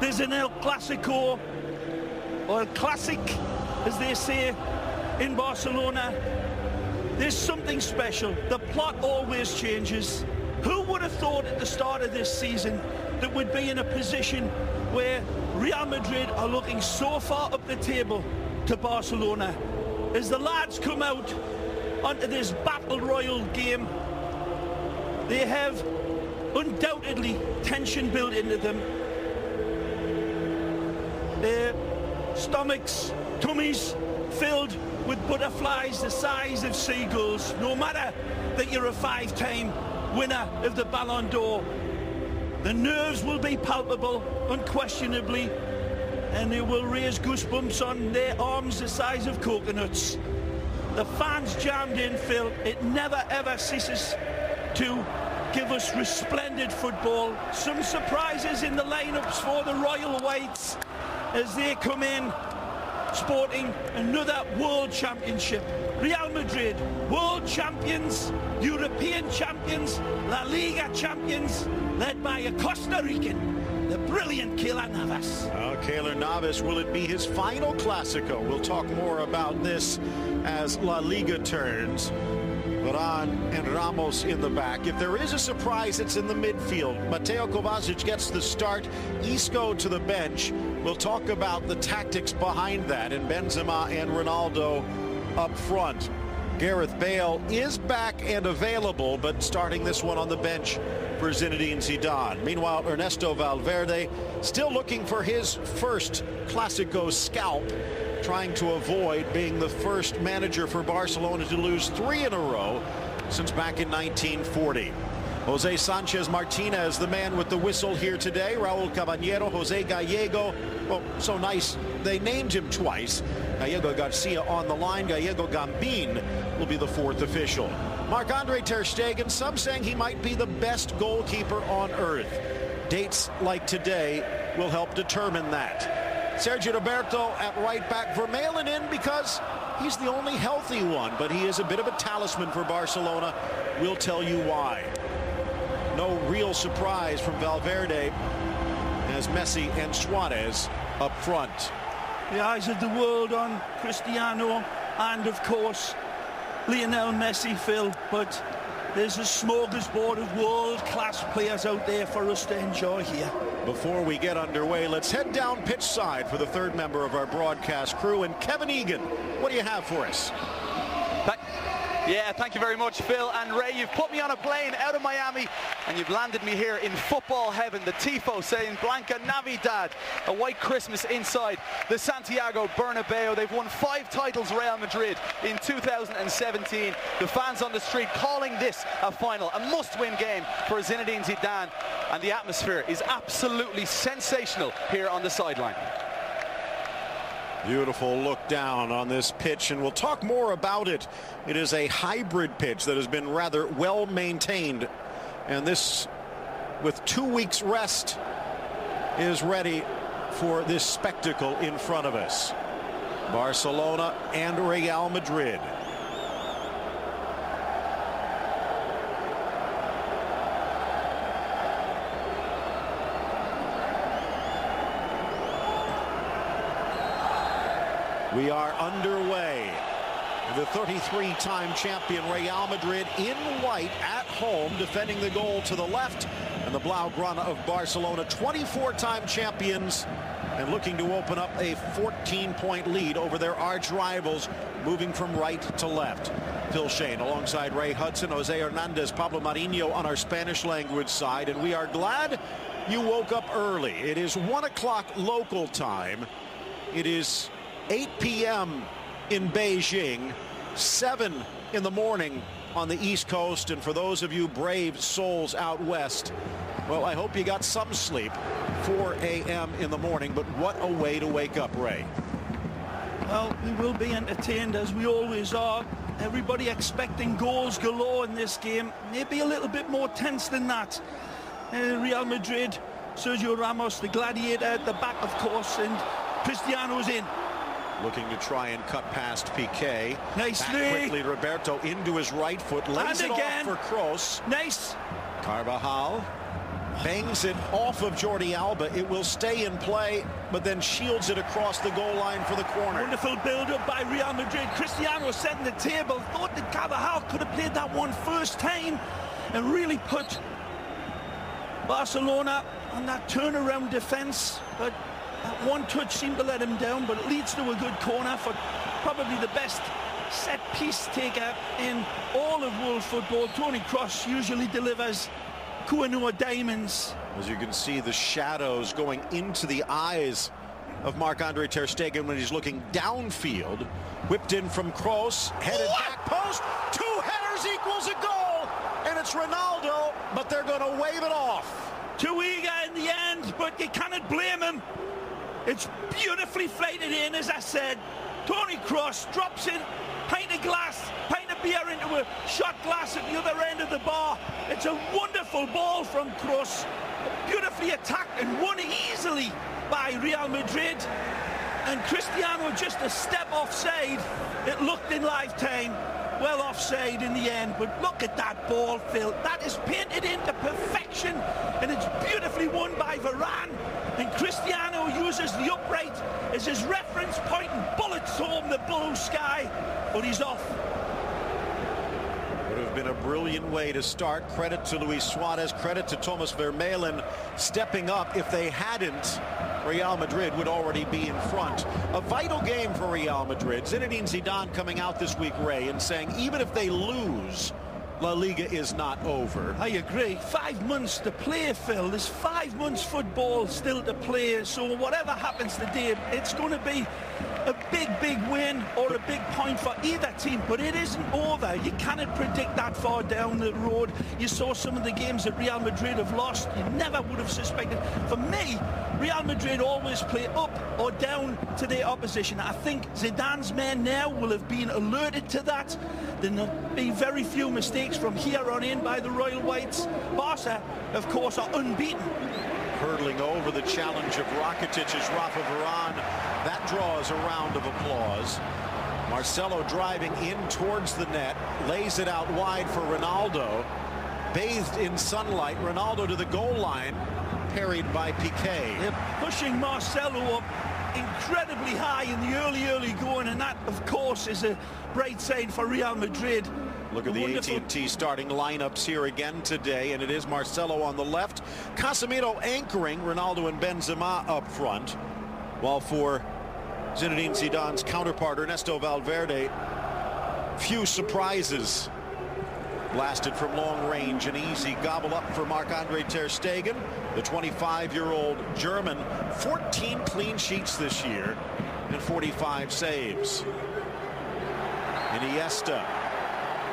There's an El Clasico, or El Clasic, as they say in Barcelona. There's something special. The plot always changes. Who would have thought at the start of this season that we'd be in a position where Real Madrid are looking so far up the table to Barcelona? As the lads come out onto this battle royal game, they have undoubtedly tension built into them. Their stomachs, tummies filled with butterflies the size of seagulls, no matter that you're a 5-time winner of the Ballon d'Or. The nerves will be palpable, unquestionably, and they will raise goosebumps on their arms the size of coconuts. The fans jammed in, Phil. It never ever ceases to give us resplendent football. Some surprises in the lineups for the Royal Whites as they come in sporting another world championship. Real Madrid, world champions, European champions, La Liga champions, led by a Costa Rican, the brilliant Keylor Navas. Keylor Navas, will it be his final Clásico? We'll talk more about this as La Liga turns. Varane and Ramos in the back. If there is a surprise, it's in the midfield. Mateo Kovacic gets the start. Isco to the bench. We'll talk about the tactics behind that, and Benzema and Ronaldo up front. Gareth Bale is back and available, but starting this one on the bench for Zinedine Zidane. Meanwhile, Ernesto Valverde still looking for his first Clásico scalp, trying to avoid being the first manager for Barcelona to lose 3 in a row since back in 1940. Jose Sanchez Martinez, the man with the whistle here today. Raul Caballero, Jose Gallego. Well, so nice they named him twice. Gallego Garcia on the line. Gallego Gambin will be the 4th official. Marc-Andre ter Stegen, some saying he might be the best goalkeeper on earth. Dates like today will help determine that. Sergio Roberto at right back. Vermaelen in because he's the only healthy one, but he is a bit of a talisman for Barcelona. We'll tell you why. No real surprise from Valverde as Messi and Suarez up front. The eyes of the world on Cristiano and, of course, Lionel Messi, Phil, but there's a smorgasbord of world-class players out there for us to enjoy here. Before we get underway, let's head down pitch side for the third member of our broadcast crew. And Kevin Egan, what do you have for us? Yeah, thank you very much, Phil and Ray. You've put me on a plane out of Miami and you've landed me here in football heaven. The tifo saying Blanca Navidad, a white Christmas inside the Santiago Bernabeu. They've won 5 titles, Real Madrid, in 2017. The fans on the street calling this a final, a must-win game for Zinedine Zidane, and the atmosphere is absolutely sensational here on the sideline. Beautiful look down on this pitch, and we'll talk more about it. It is a hybrid pitch that has been rather well maintained, and this, with 2 weeks rest, is ready for this spectacle in front of us. Barcelona and Real Madrid. We are underway. The 33-time champion Real Madrid in white at home, defending the goal to the left, and the Blaugrana of Barcelona, 24-time champions, and looking to open up a 14-point lead over their arch rivals, moving from right to left. Phil Shane alongside Ray Hudson, Jose Hernandez, Pablo Marinho on our Spanish language side, and we are glad you woke up early. It is 1 o'clock local time. It is 8 p.m. in Beijing, 7 in the morning on the East Coast, and for those of you brave souls out west, well, I hope you got some sleep. 4 a.m. in the morning, but what a way to wake up, Ray. Well, we will be entertained as we always are. Everybody expecting goals galore in this game. Maybe a little bit more tense than that. Real Madrid, Sergio Ramos, the gladiator at the back, of course, and Cristiano's in. Looking to try and cut past Piqué. Nicely. Back quickly, Roberto into his right foot. Lays it off for Kroos. Nice. Carvajal. Bangs it off of Jordi Alba. It will stay in play, but then shields it across the goal line for the corner. Wonderful build-up by Real Madrid. Cristiano setting the table. Thought that Carvajal could have played that one first time and really put Barcelona on that turnaround defence. But that one touch seemed to let him down, but it leads to a good corner for probably the best set-piece taker in all of world football. Toni Kroos usually delivers Koh-i-Noor diamonds. As you can see, the shadows going into the eyes of Marc-Andre ter Stegen when he's looking downfield. Whipped in from Kroos, headed back post. 2 headers equals a goal, and it's Ronaldo, but they're going to wave it off. Too eager in the end, but you cannot blame him. It's beautifully flighted in, as I said. Toni Kroos drops in, pint of beer into a shot glass at the other end of the bar. It's a wonderful ball from Kroos, beautifully attacked and won easily by Real Madrid. And Cristiano just a step offside. It looked in lifetime. Well offside in the end, but look at that ball, Phil. That is painted into perfection, and it's beautifully won by Varane. And Cristiano uses the upright as his reference point and bullets home the blue sky, but he's off. Would have been a brilliant way to start. Credit to Luis Suarez, credit to Thomas Vermaelen stepping up. If they hadn't, Real Madrid would already be in front. A vital game for Real Madrid. Zinedine Zidane coming out this week, Ray, and saying even if they lose, La Liga is not over. I agree. 5 months to play, Phil. There's 5 months football still to play. So whatever happens today, it's going to be a big win or a big point for either team. But it isn't over. You cannot predict that far down the road. You saw some of the games that Real Madrid have lost. You never would have suspected. For me, Real Madrid always play up or down to their opposition. I think Zidane's men now will have been alerted to that. There'll be very few mistakes from here on in by the Royal Whites. Barca, of course, are unbeaten. Hurdling over the challenge of Rakitic's Rafa Varane. That draws a round of applause. Marcelo driving in towards the net, lays it out wide for Ronaldo. Bathed in sunlight, Ronaldo to the goal line, parried by Piqué. They're pushing Marcelo up incredibly high in the early going, and that, of course, is a bright side for Real Madrid. Look at the AT&T starting lineups here again today, and it is Marcelo on the left, Casemiro anchoring, Ronaldo and Benzema up front, while for Zinedine Zidane's counterpart Ernesto Valverde, few surprises. Blasted from long range, an easy gobble up for Marc-Andre ter Stegen, the 25-year-old German. 14 clean sheets this year and 45 saves. Iniesta.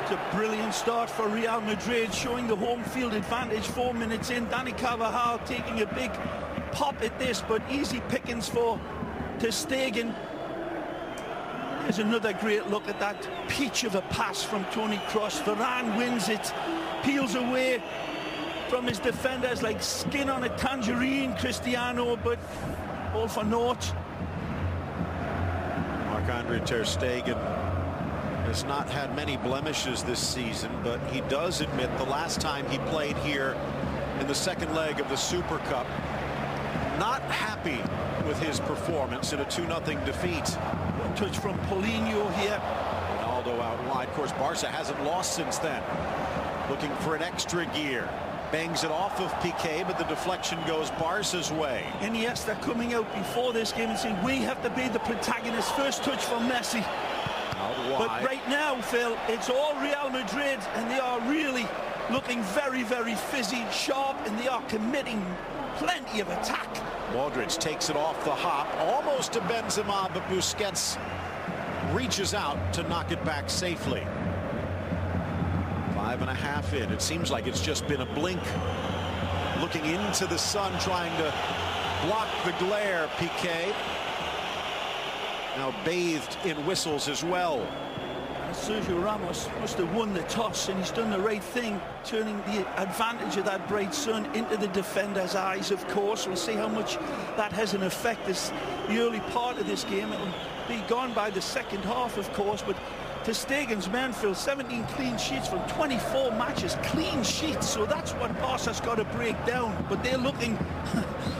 It's a brilliant start for Real Madrid, showing the home field advantage 4 minutes in. Dani Carvajal taking a big pop at this, but easy pickings for ter Stegen. There's another great look at that peach of a pass from Toni Kroos. Varane wins it, peels away from his defenders like skin on a tangerine, Cristiano, but all for naught. Marc-Andre ter Stegen has not had many blemishes this season, but he does admit the last time he played here in the second leg of the Super Cup, not happy with his performance in a 2-0 defeat. Touch from Paulinho here. Ronaldo out wide. Of course, Barca hasn't lost since then. Looking for an extra gear. Bangs it off of Piqué, but the deflection goes Barca's way. Iniesta coming out before this game and saying we have to be the protagonist. First touch from Messi. But right now, Phil, it's all Real Madrid, and they are really looking very fizzy, sharp, and they are committing plenty of attack. Modric takes it off the hop, almost to Benzema, but Busquets reaches out to knock it back safely. 5.5 in. It seems like it's just been a blink. Looking into the sun, trying to block the glare. Piqué now bathed in whistles as well. Sergio Ramos must have won the toss, and he's done the right thing, turning the advantage of that bright sun into the defender's eyes, of course. We'll see how much that has an effect as the early part of this game. It'll be gone by the second half, of course, but Ter Stegen's men, Phil, 17 clean sheets from 24 matches, clean sheets, so that's what Barca's got to break down. But they're looking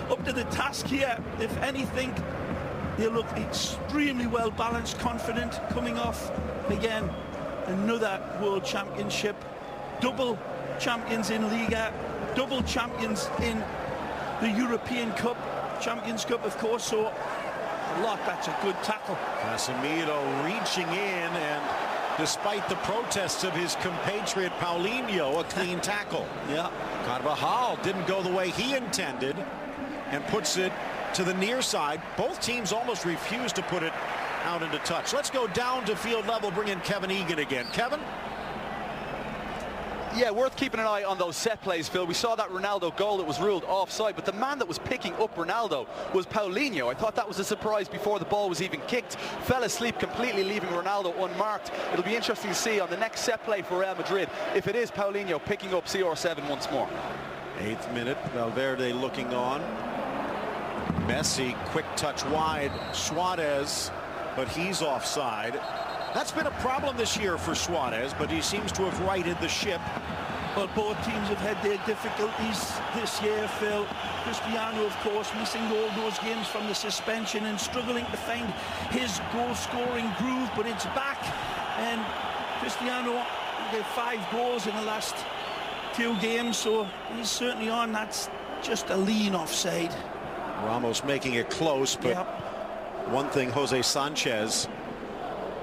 up to the task here. If anything, they look extremely well balanced, confident, coming off again another World Championship, double champions in Liga, double champions in the European Cup, Champions Cup, of course. So a lot. That's a good tackle. Casemiro reaching in, and despite the protests of his compatriot Paulinho, a clean tackle. Yeah. Carvajal didn't go the way he intended and puts it to the near side. Both teams almost refused to put it out into touch. Let's go down to field level, bring in Kevin Egan again. Kevin? Yeah, worth keeping an eye on those set plays, Phil. We saw that Ronaldo goal that was ruled offside, but the man that was picking up Ronaldo was Paulinho. I thought that was a surprise before the ball was even kicked. Fell asleep completely, leaving Ronaldo unmarked. It'll be interesting to see on the next set play for Real Madrid if it is Paulinho picking up CR7 once more. 8th minute, Valverde looking on. Messi, quick touch wide. Suarez, but he's offside. That's been a problem this year for Suarez, but he seems to have righted the ship. Well, both teams have had their difficulties this year, Phil. Cristiano, of course, missing all those games from the suspension and struggling to find his goal-scoring groove, but it's back. And Cristiano gave 5 goals in the last 2 games, so he's certainly on. That's just a lean offside. Ramos making it close, but one thing, Jose Sanchez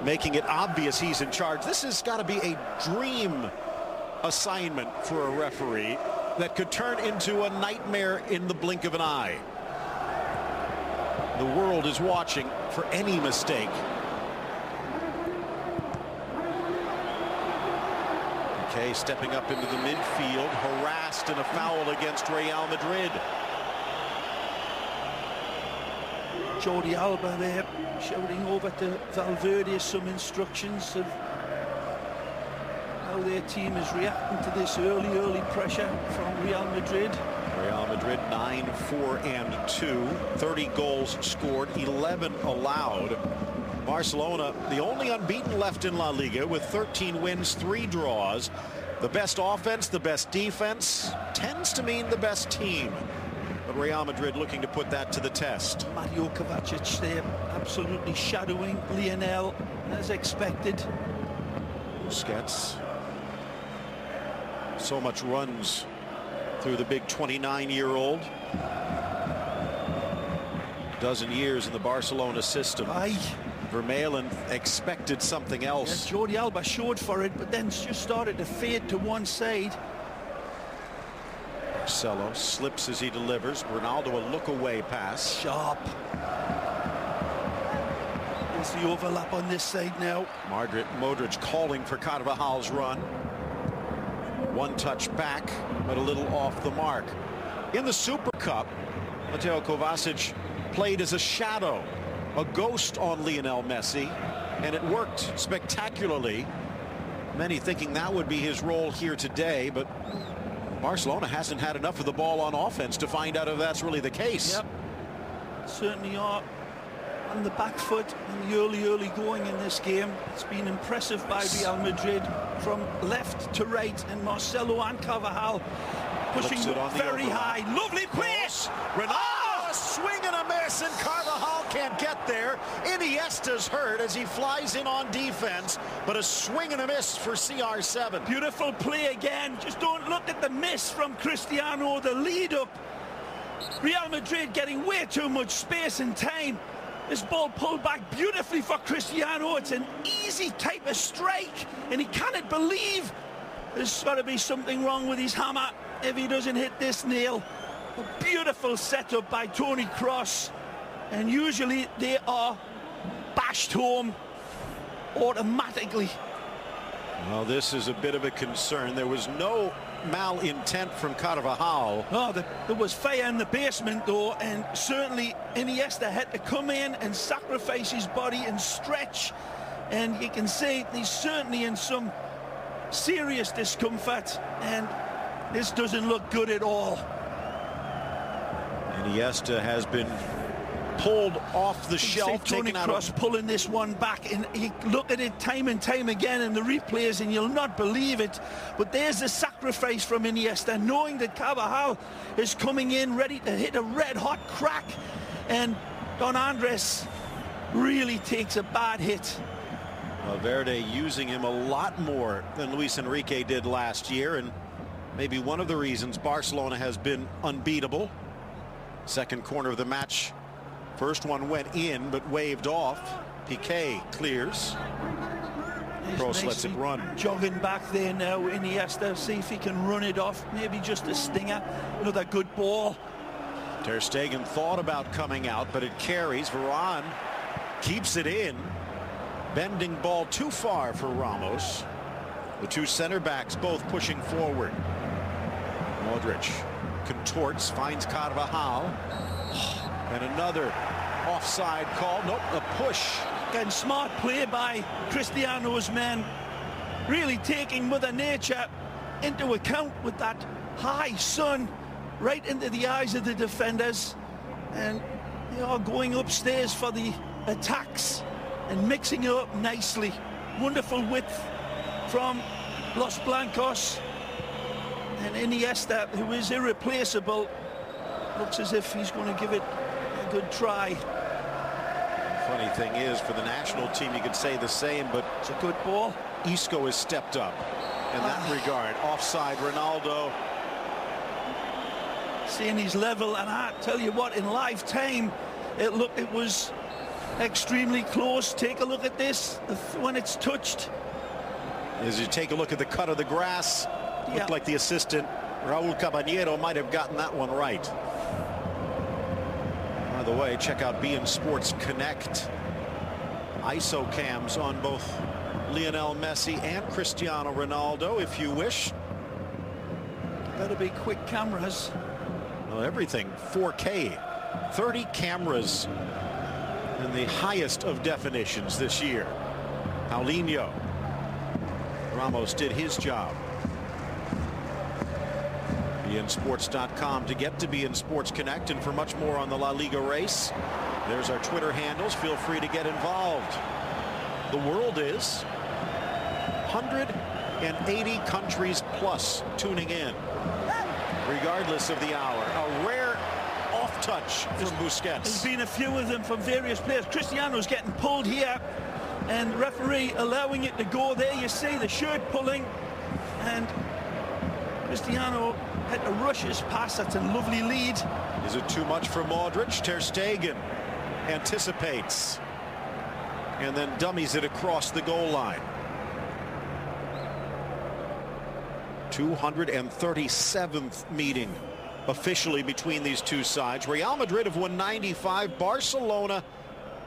making it obvious he's in charge. This has got to be a dream assignment for a referee that could turn into a nightmare in the blink of an eye. The world is watching for any mistake. Okay, stepping up into the midfield, harassed in a foul against Real Madrid. Jordi Alba there shouting over to Valverde some instructions of how their team is reacting to this early pressure from Real Madrid. Real Madrid 9-4-2, 30 goals scored, 11 allowed. Barcelona, the only unbeaten left in La Liga with 13 wins, 3 draws. The best offense, the best defense, tends to mean the best team. But Real Madrid looking to put that to the test. Mario Kovacic there absolutely shadowing Lionel as expected. Busquets. So much runs through the big 29-year-old. Dozen years in the Barcelona system. Vermaelen expected something else. Yeah, Jordi Alba showed for it, but then just started to fade to one side. Marcelo slips as he delivers. Ronaldo a look-away pass. Sharp. There's the overlap on this side now. Modric calling for Carvajal's run. One touch back, but a little off the mark. In the Super Cup, Mateo Kovacic played as a shadow, a ghost on Lionel Messi, and it worked spectacularly. Many thinking that would be his role here today, but Barcelona hasn't had enough of the ball on offense to find out if that's really the case. Yep, certainly are on the back foot in the early going in this game. It's been impressive by Real Madrid from left to right, and Marcelo and Carvajal pushing very high. Lovely pass. Ronaldo, a swing and a miss, and Carvajal can't get there. Iniesta's hurt as he flies in on defense, but a swing and a miss for CR7. Beautiful play again. Just don't look at the miss from Cristiano, the lead up. Real Madrid getting way too much space and time. This ball pulled back beautifully for Cristiano. It's an easy type of strike, and he cannot believe there's got to be something wrong with his hammer if he doesn't hit this nail. A beautiful setup by Toni Kroos, and usually they are bashed home automatically. Well, this is a bit of a concern. There was no malintent from Carvajal. Oh, there was fire in the basement though, and certainly Iniesta had to come in and sacrifice his body and stretch and you can see he's certainly in some serious discomfort, and this doesn't look good at all. Iniesta has been pulled off the shelf, Toni Kroos pulling this one back, and you look at it time and time again in the replays and you'll not believe it, but there's the sacrifice from Iniesta, knowing that Carvajal is coming in ready to hit a red hot crack, and Don Andres really takes a bad hit. Valverde using him a lot more than Luis Enrique did last year, and maybe one of the reasons Barcelona has been unbeatable. Second corner of the match. First one went in, but waved off. Piqué clears. Kroos lets it run. Jogging back there now, Iniesta, see if he can run it off. Maybe just a stinger. Another good ball. Ter Stegen thought about coming out, but it carries. Varane keeps it in. Bending ball too far for Ramos. The two center backs both pushing forward. Modric contorts, finds Carvajal. And another offside call. Nope, a push. Again, smart play by Cristiano's men. Really taking Mother Nature into account with that high sun right into the eyes of the defenders. And they are going upstairs for the attacks and mixing it up nicely. Wonderful width from Los Blancos. And Iniesta, who is irreplaceable, looks as if he's going to give it a good try. Funny thing is, for the national team, you could say the same, but it's a good ball. Isco has stepped up in that regard. Offside, Ronaldo. Seeing his level, and I tell you what, in live time, it was extremely close. Take a look at this when it's touched. As you take a look at the cut of the grass, looked like the assistant Raul Caballero might have gotten that one right. By the way, check out beIN Sports Connect. ISO cams on both Lionel Messi and Cristiano Ronaldo, if you wish. Better be quick cameras. Well, everything 4K, 30 cameras in the highest of definitions this year. Paulinho. Ramos did his job. beINSports.com to get to beIN Sports Connect, and for much more on the La Liga race, there's our Twitter handles. Feel free to get involved. The world is 180 countries plus tuning in, regardless of the hour. A rare off touch from Busquets. There's been a few of them from various players. Cristiano's getting pulled here, and the referee allowing it to go. There you see the shirt pulling, and Cristiano had to rush his pass. That's a lovely lead. Is it too much for Modric? Ter Stegen anticipates and then dummies it across the goal line. 237th meeting officially between these two sides. Real Madrid have won 95, Barcelona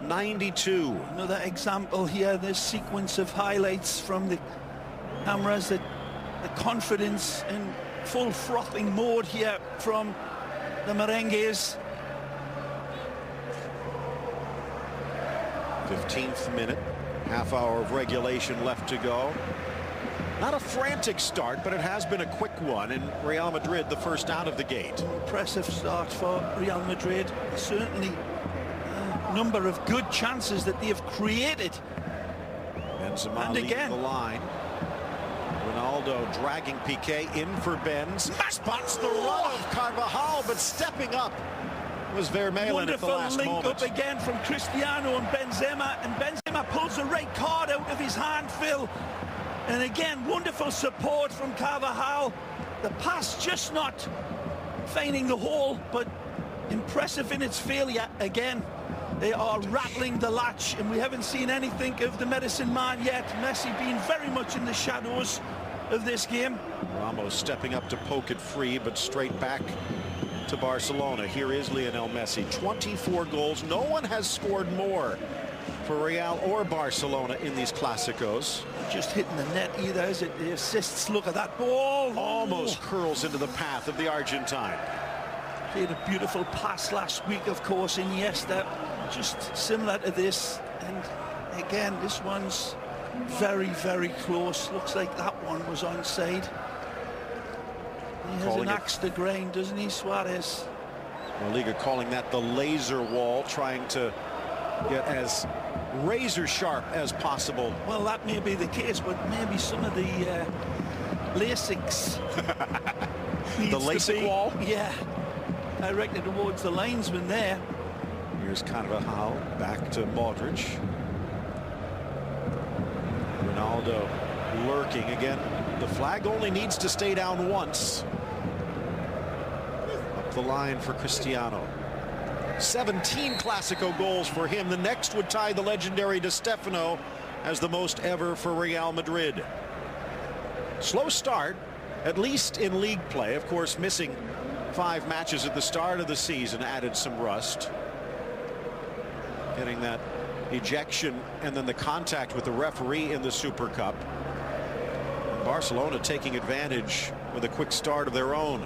92. Another example here, this sequence of highlights from the cameras, the confidence in full frothing mode here from the Merengues. 15th minute, half hour of regulation left to go. Not a frantic start, but it has been a quick one, and Real Madrid the first out of the gate. Impressive start for Real Madrid. Certainly a number of good chances that they have created. Benzema and again the line. Ronaldo dragging Piqué in for Benz. Spots the run of Carvajal, but stepping up was Vermaelen at the last link moment. Up again from Cristiano and Benzema pulls the right card out of his hand, Phil. And again, wonderful support from Carvajal. The pass just not finding the hole, but impressive in its failure again. They are rattling the latch, and we haven't seen anything of the medicine man yet. Messi being very much in the shadows of this game. Ramos stepping up to poke it free, but straight back to Barcelona. Here is Lionel Messi, 24 goals. No one has scored more for Real or Barcelona in these Clásicos. Just hitting the net either, is it? The assists, look at that ball. Almost curls into the path of the Argentine. Played a beautiful pass last week, of course, Iniesta, just similar to this. And again, this one's very, very close. Looks like that one was onside. He has an axe to grind, doesn't he, Suarez? La Liga calling that the laser wall, trying to get as razor sharp as possible. Well, that may be the case, but maybe some of the LASIKs the LASIK wall? Yeah, directed towards the linesman there. Here's Carvajal back to Modric. Ronaldo lurking again. The flag only needs to stay down once. Up the line for Cristiano. 17 Clasico goals for him. The next would tie the legendary Di Stefano as the most ever for Real Madrid. Slow start, at least in league play. Of course, missing 5 matches at the start of the season added some rust. Getting that ejection and then the contact with the referee in the Super Cup. Barcelona taking advantage with a quick start of their own.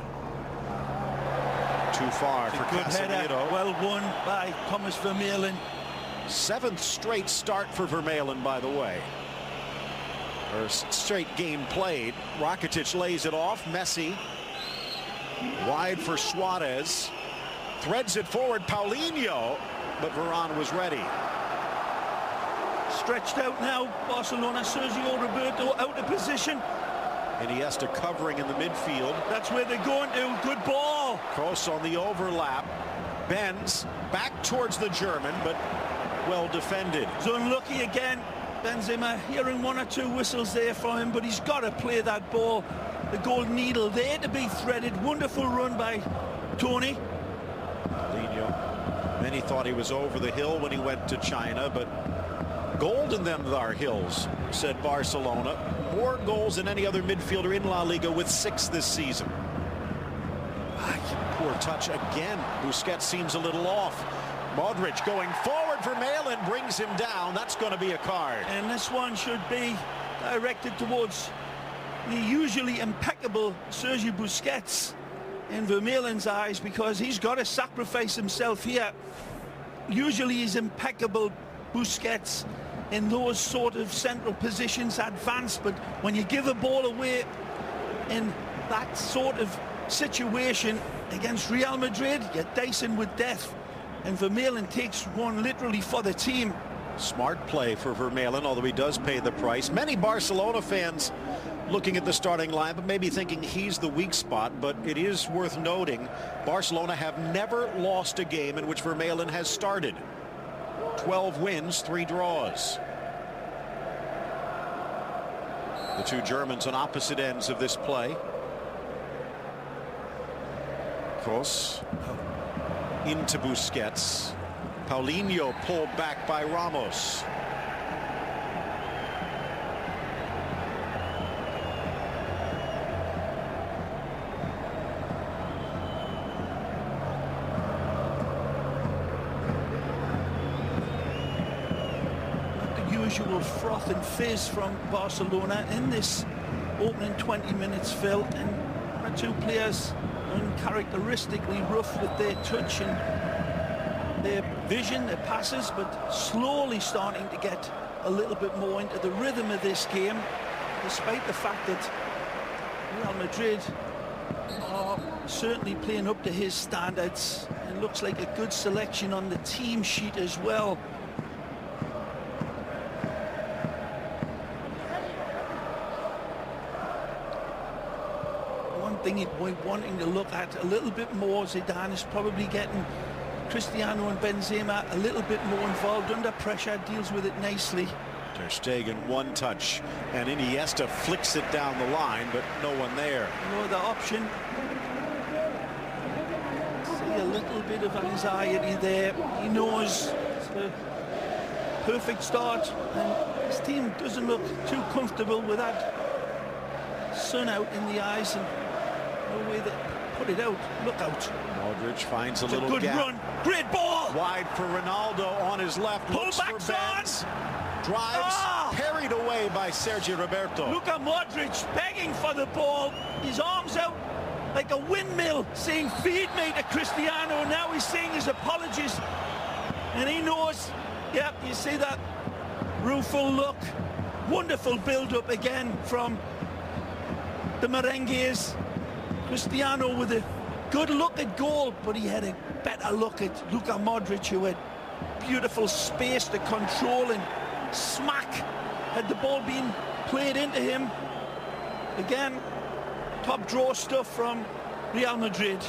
Too far for Casemiro. Well won by Thomas Vermaelen. 7th straight start for Vermaelen, by the way. First straight game played. Rakitic lays it off. Messi wide for Suarez. Threads it forward. Paulinho, but Varane was ready. Stretched out now. Barcelona. Sergio Roberto out of position. Iniesta covering in the midfield. That's where they're going to. Good ball. Kroos on the overlap. Bends back towards the German, but well defended. He's unlucky again. Benzema hearing 1 or 2 whistles there for him, but he's got to play that ball. The golden needle there to be threaded. Wonderful run by Tony. Paulinho. Many thought he was over the hill when he went to China, but gold in them are hills, said Barcelona. More goals than any other midfielder in La Liga, with 6 this season. Poor touch again. Busquets seems a little off. Modric going forward. Vermaelen brings him down. That's going to be a card. And this one should be directed towards the usually impeccable Sergio Busquets in Vermaelen's eyes, because he's got to sacrifice himself here. Usually he's impeccable, Busquets, in those sort of central positions, advanced, but when you give a ball away in that sort of situation against Real Madrid, you're dicing with death, and Vermaelen takes one literally for the team. Smart play for Vermaelen, although he does pay the price. Many Barcelona fans looking at the starting line, but maybe thinking he's the weak spot. But it is worth noting, Barcelona have never lost a game in which Vermaelen has started. 12 wins, 3 draws. The 2 Germans on opposite ends of this play. Kroos into Busquets. Paulinho pulled back by Ramos. Usual froth and fizz from Barcelona in this opening 20 minutes, Phil, and our 2 players uncharacteristically rough with their touch and their vision, their passes, but slowly starting to get a little bit more into the rhythm of this game, despite the fact that Real Madrid are certainly playing up to his standards. It looks like a good selection on the team sheet as well. Thing we're wanting to look at a little bit more. Zidane is probably getting Cristiano and Benzema a little bit more involved under pressure, deals with it nicely. Ter Stegen, 1 touch, and Iniesta flicks it down the line, but no one there. No other option. See a little bit of anxiety there. He knows it's a perfect start, and his team doesn't look too comfortable with that sun out in the eyes, and no way to put it out. Look out. Modric finds a little good gap. Run. Great ball. Wide for Ronaldo on his left. Pull Looks back for Benz. Drives. Parried away by Sergio Roberto. Look at Modric begging for the ball. His arms out like a windmill, saying feed me to Cristiano. Now he's saying his apologies, and he knows. Yep, you see that rueful look. Wonderful build-up again from the Merengues. Cristiano with a good look at goal, but he had a better look at Luka Modric, who had beautiful space to control, and smack had the ball been played into him. Again, top draw stuff from Real Madrid.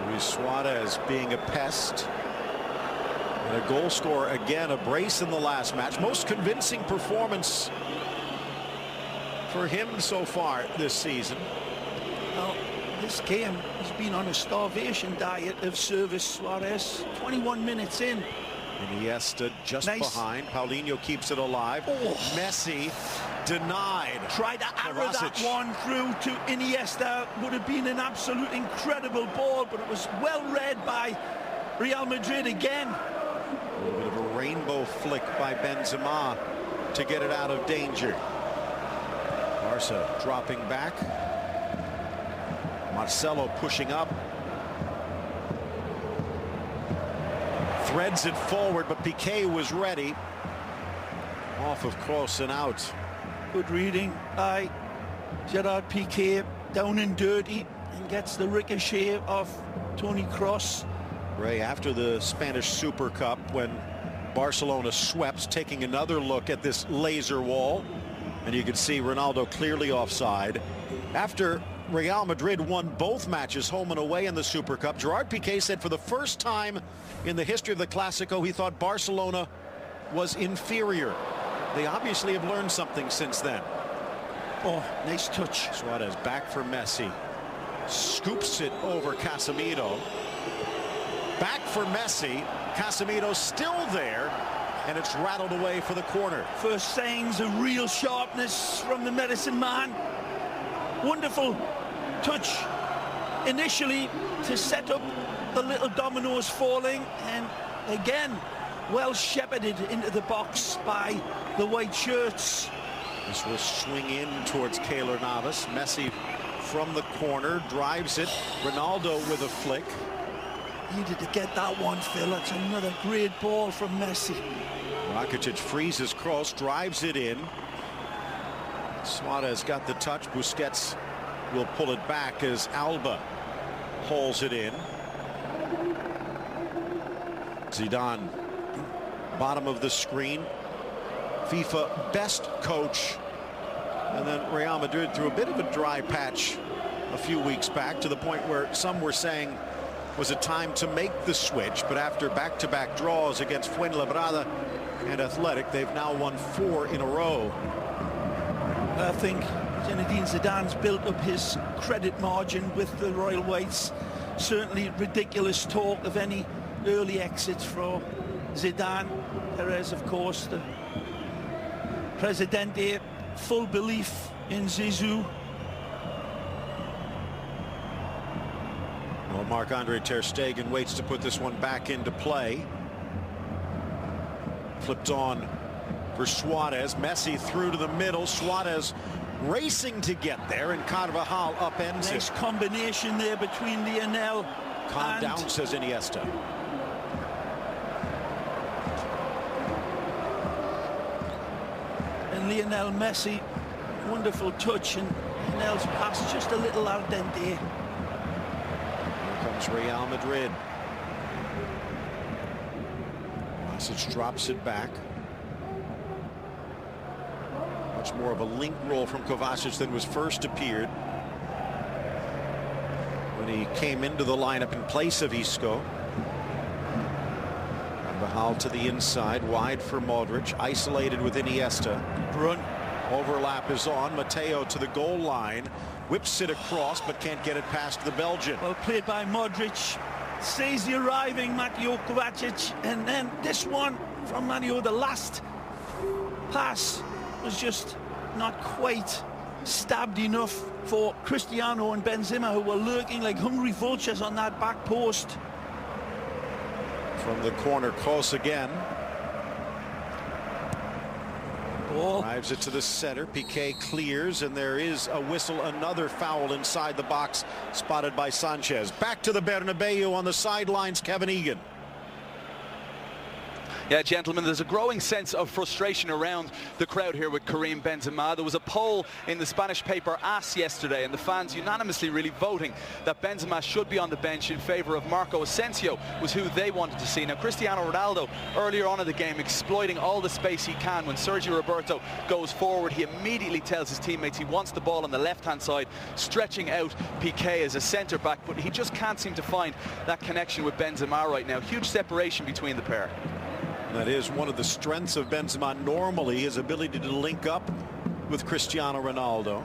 Luis Suarez being a pest. And a goal scorer again, a brace in the last match. Most convincing performance for him so far this season. Well, this game has been on a starvation diet of service. Suarez, 21 minutes in. Iniesta just Nice. behind. Paulinho keeps it alive. Oh. Messi denied. Tried to arrow that Kovacic. one through to Iniesta. Would have been an absolute incredible ball, but it was well read by Real Madrid again. A little bit of a rainbow flick by Benzema to get it out of danger. Barca dropping back. Marcelo pushing up. Threads it forward, but Piqué was ready. Off of Kroos and out. Good reading by Gerard Piqué, down and dirty, and gets the ricochet off Toni Kroos. Ray, after the Spanish Super Cup, when Barcelona swept, taking another look at this laser wall, and you can see Ronaldo clearly offside. After Real Madrid won both matches, home and away, in the Super Cup, Gerard Piqué said for the first time in the history of the Clásico, he thought Barcelona was inferior. They obviously have learned something since then. Oh, nice touch. Suarez back for Messi. Scoops it over Casemiro. Back for Messi. Casemiro still there, and it's rattled away for the corner. First signs of real sharpness from the medicine man. Wonderful touch initially to set up the little dominoes falling, and again well shepherded into the box by the white shirts. This will swing in towards Keylor Navas. Messi from the corner drives it. Ronaldo with a flick. Needed to get that one, Phil. That's another great ball from Messi. Rakitic freezes Kroos, drives it in. Suarez got the touch. Busquets will pull it back as Alba hauls it in. Zidane, bottom of the screen. FIFA best coach. And then Real Madrid through a bit of a dry patch a few weeks back, to the point where some were saying was it time to make the switch. But after back-to-back draws against Fuenlabrada and Athletic, they've now won 4 in a row. I think Zinedine Zidane's built up his credit margin with the Royal Whites. Certainly ridiculous talk of any early exits for Zidane. Perez, of course, the Presidente, full belief in Zizou. Well, Marc-Andre ter Stegen waits to put this one back into play. Flipped on for Suarez. Messi through to the middle. Suarez racing to get there, and Carvajal upends it. Nice combination there between Lionel Calm and down, says Iniesta. Lionel Messi. Wonderful touch, and Lionel's pass just a little al dente. Here comes Real Madrid. Kovacic drops it back. Much more of a link roll from Kovacic than was first appeared when he came into the lineup in place of Isco. Carvajal to the inside, wide for Modric, isolated with Iniesta. Run. Overlap is on. Mateo to the goal line, whips it across, but can't get it past the Belgian. Well played by Modric. Sees the arriving Mateo Kovacic, and then this one from Mario. The last pass was just not quite stabbed enough for Cristiano and Benzema, who were lurking like hungry vultures on that back post. From the corner, Kroos again. ball. Drives it to the center. Piqué clears, and there is a whistle. Another foul inside the box, spotted by Sanchez. Back to the Bernabeu on the sidelines, Kevin Egan. Yeah, gentlemen, there's a growing sense of frustration around the crowd here with Karim Benzema. There was a poll in the Spanish paper AS yesterday, and the fans unanimously really voting that Benzema should be on the bench in favour of Marco Asensio, was who they wanted to see. Now, Cristiano Ronaldo, earlier on in the game, exploiting all the space he can. When Sergio Roberto goes forward, he immediately tells his teammates he wants the ball on the left-hand side, stretching out Piqué as a centre-back, but he just can't seem to find that connection with Benzema right now. Huge separation between the pair. That is one of the strengths of Benzema normally, his ability to link up with Cristiano Ronaldo.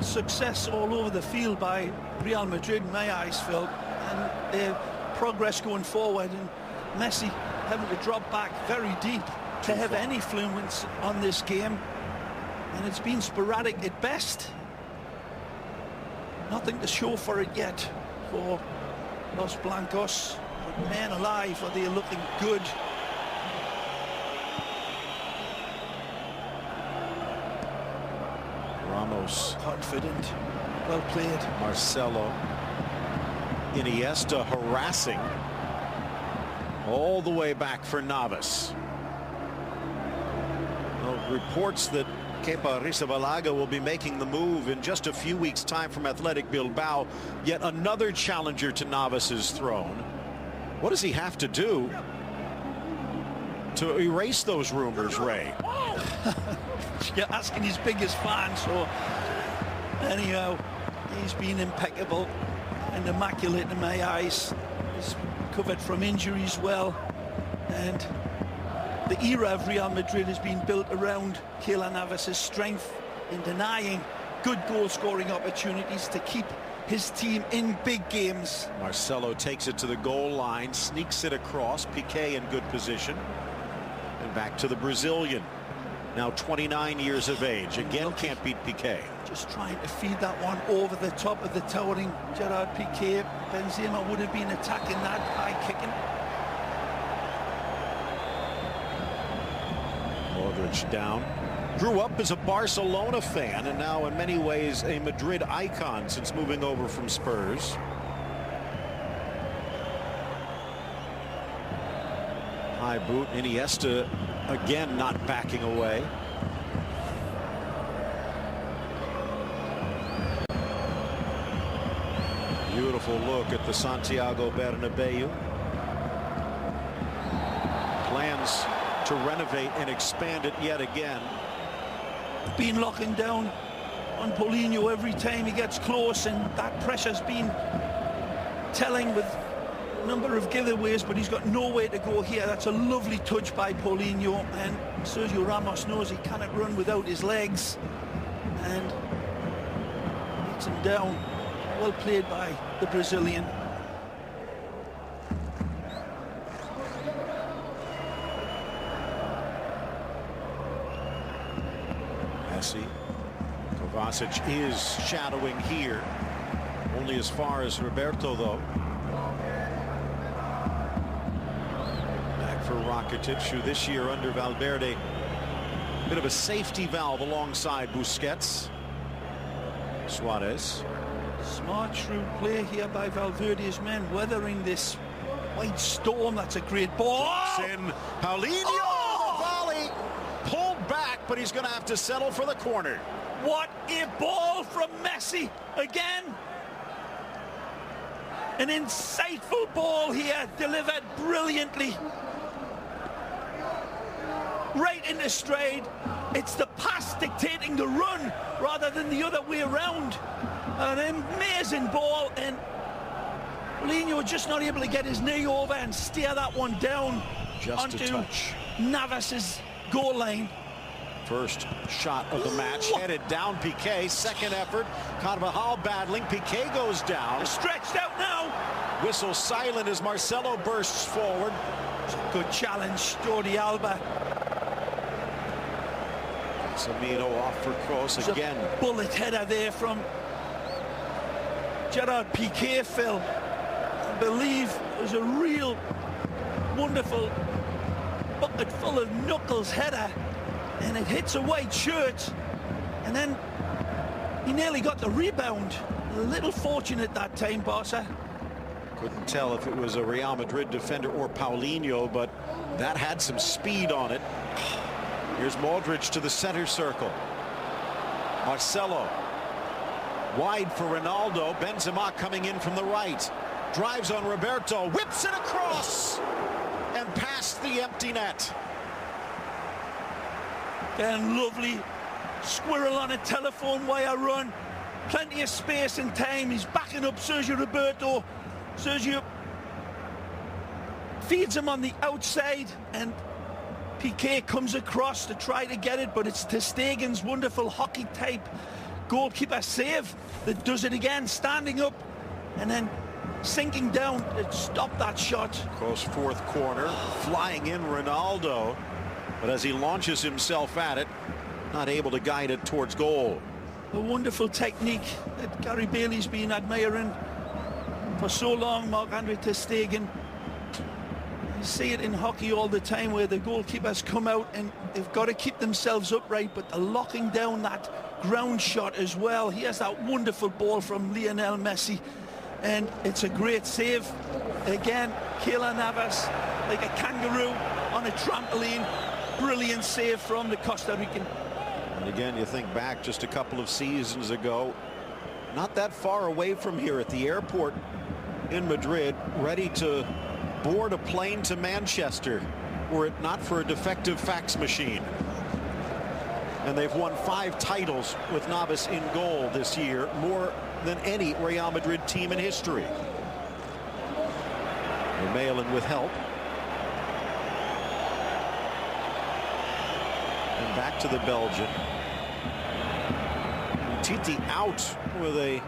Success all over the field by Real Madrid, in my eyes, Phil, and their progress going forward, and Messi having to drop back very deep to have any influence on this game, and it's been sporadic at best. Nothing to show for it yet for Los Blancos. Man alive, are they looking good? Ramos. Confident. Well played. Marcelo. Iniesta harassing. All the way back for Navas. Well, reports that Kepa Arrizabalaga will be making the move in just a few weeks' time from Athletic Bilbao. Yet another challenger to Navas's throne. What does he have to do to erase those rumors, Ray? You're asking his biggest fan, so anyhow, he's been impeccable and immaculate in my eyes. He's recovered from injuries well, and the era of Real Madrid has been built around Keylor Navas' strength in denying good goal-scoring opportunities to keep his team in big games. Marcelo takes it to the goal line, sneaks it across. Piqué in good position. And back to the Brazilian. Now 29 years of age. Again, can't beat Piqué. Just trying to feed that one over the top of the towering Gerard Piqué. Benzema would have been attacking that by kicking. Modric down. Grew up as a Barcelona fan and now in many ways a Madrid icon since moving over from Spurs. High boot. Iniesta again not backing away. Beautiful look at the Santiago Bernabeu. Plans to renovate and expand it yet again. Been locking down on Paulinho every time he gets close, and that pressure's been telling with a number of giveaways, but he's got nowhere to go here. That's a lovely touch by Paulinho, and Sergio Ramos knows he cannot run without his legs and beats him down. Well played by the Brazilian. Kovacic is shadowing here, only as far as Roberto though. Back for Rakitic, who this year under Valverde, bit of a safety valve alongside Busquets. Suarez. Smart, shrewd play here by Valverde's men, weathering this white storm. That's a great ball. In Paulinho, the volley pulled back, but he's going to have to settle for the corner. What a ball from Messi again. An insightful ball here, delivered brilliantly. Right into stride. It's the pass dictating the run rather than the other way around. An amazing ball, and Paulinho just not able to get his knee over and steer that one down onto Navas's goal line. First shot of the match, headed down Piqué. Second effort, Carvajal battling. Piqué goes down. Stretched out now. Whistle silent as Marcelo bursts forward. Good challenge, Jordi Alba. Casemiro off for cross again. A bullet header there from Gerard Piqué, Phil. I believe it was a real wonderful bucket full of knuckles header. and it hits a white shirt, and then he nearly got the rebound. A little fortunate that time, Barca. Couldn't tell if it was a Real Madrid defender or Paulinho, but that had some speed on it. Here's Modric to the center circle. Marcelo wide for Ronaldo. Benzema coming in from the right. Drives on Roberto, whips it across and past the empty net. And lovely squirrel on a telephone wire run. Plenty of space and time. He's backing up Sergio Roberto. Sergio feeds him on the outside, and Piqué comes across to try to get it, but it's ter Stegen's wonderful hockey type goalkeeper save that does it again, standing up and then sinking down to stop that shot. Close fourth corner, flying in Ronaldo, but as he launches himself at it, not able to guide it towards goal. A wonderful technique that Gary Bailey's been admiring for so long, Marc-Andre ter Stegen. You see it in hockey all the time where the goalkeepers come out and they've got to keep themselves upright, but they're locking down that ground shot as well. He has that wonderful ball from Lionel Messi, and it's a great save. Again, Keylor Navas, like a kangaroo on a trampoline. Brilliant save from the Costa Rican. And again, you think back just a couple of seasons ago, not that far away from here at the airport in Madrid, ready to board a plane to Manchester were it not for a defective fax machine. And they've won 5 titles with Navas in goal this year, more than any Real Madrid team in history. Vermaelen with help. And back to the Belgian. Titi out with a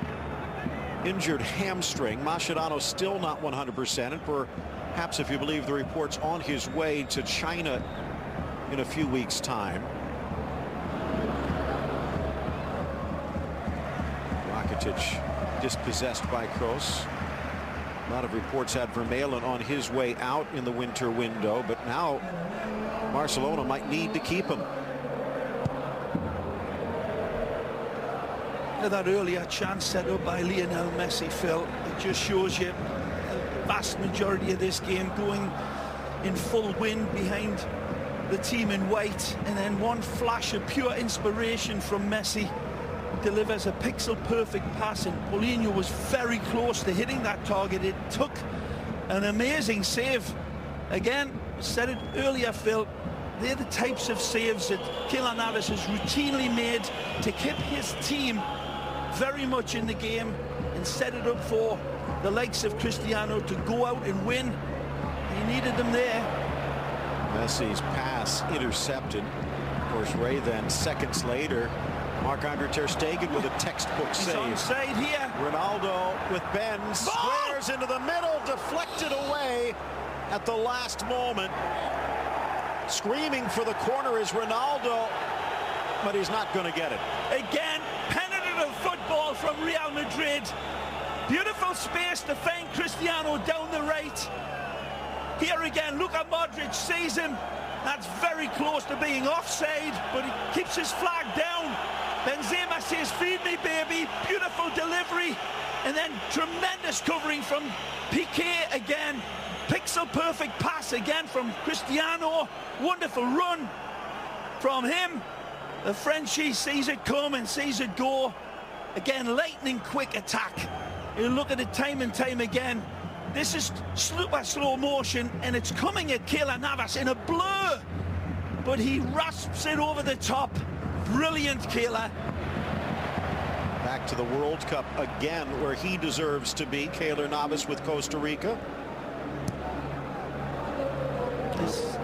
injured hamstring. Mascherano still not 100%, and perhaps, if you believe the reports, on his way to China in a few weeks' time. Rakitic dispossessed by Kroos. A lot of reports had Vermaelen on his way out in the winter window, but now Barcelona might need to keep him. That earlier chance set up by Lionel Messi, Phil, it just shows you the vast majority of this game going in full wind behind the team in white, and then one flash of pure inspiration from Messi delivers a pixel perfect pass, and Paulinho was very close to hitting that target. It took an amazing save. Again, said it earlier, Phil, they're the types of saves that Keylor Navas has routinely made to keep his team very much in the game and set it up for the likes of Cristiano to go out and win. He needed them there. Messi's pass intercepted. Of course, Ray then seconds later, Marc-Andre ter Stegen with a textbook save. He's onside here. Ronaldo with Ben, squares into the middle, deflected away at the last moment. Screaming for the corner is Ronaldo, but he's not going to get it. Again, penetrative football from Real Madrid. Beautiful space to find Cristiano down the right. Here again, Luka Modric sees him. That's very close to being offside, but he keeps his flag down. Benzema says, "Feed me, baby." Beautiful delivery, and then tremendous covering from Piqué again. Pixel perfect pass again from Cristiano. Wonderful run from him. The Frenchie sees it come and sees it go. Again, lightning quick attack. You look at it time and time again. This is super slow motion, and it's coming at Keylor Navas in a blur, but he rasps it over the top. Brilliant, Keylor. Back to the World Cup again, where he deserves to be. Keylor Navas with Costa Rica.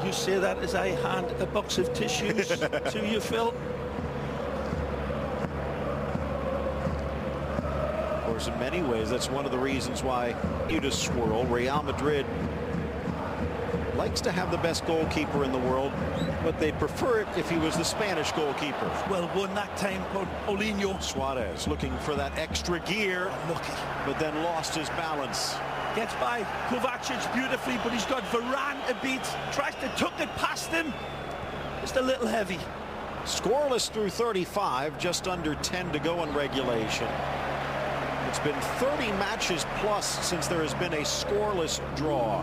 You say that as I hand a box of tissues to you, Phil. Of course, in many ways, that's one of the reasons why you just swirl. Real Madrid likes to have the best goalkeeper in the world, but they'd prefer it if he was the Spanish goalkeeper. Well won that time, Paulinho. Suarez looking for that extra gear, Lucky, but then lost his balance. Gets by Kovacic beautifully, but he's got Varane to beat. Tries to tuck it past him. Just a little heavy. Scoreless through 35, just under 10 to go in regulation. It's been 30 matches plus since there has been a scoreless draw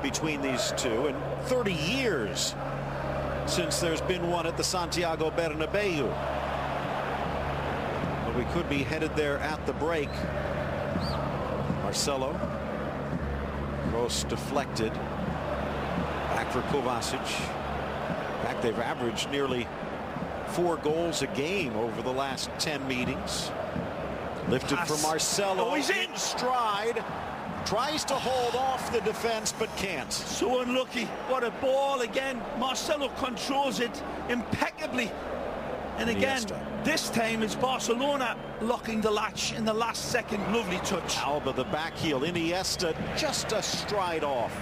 between these two, and 30 years since there's been one at the Santiago Bernabeu. But we could be headed there at the break. Marcelo. Cross deflected. Back for Kovacic. In fact, they've averaged nearly 4 goals a game over the last 10 meetings. Lifted for Marcelo. Oh, he's in stride. Tries to hold off the defense, but can't. So unlucky. What a ball again. Marcelo controls it impeccably. And again, this time it's Barcelona locking the latch in the last second. Lovely touch. Alba, the back heel. Iniesta just a stride off.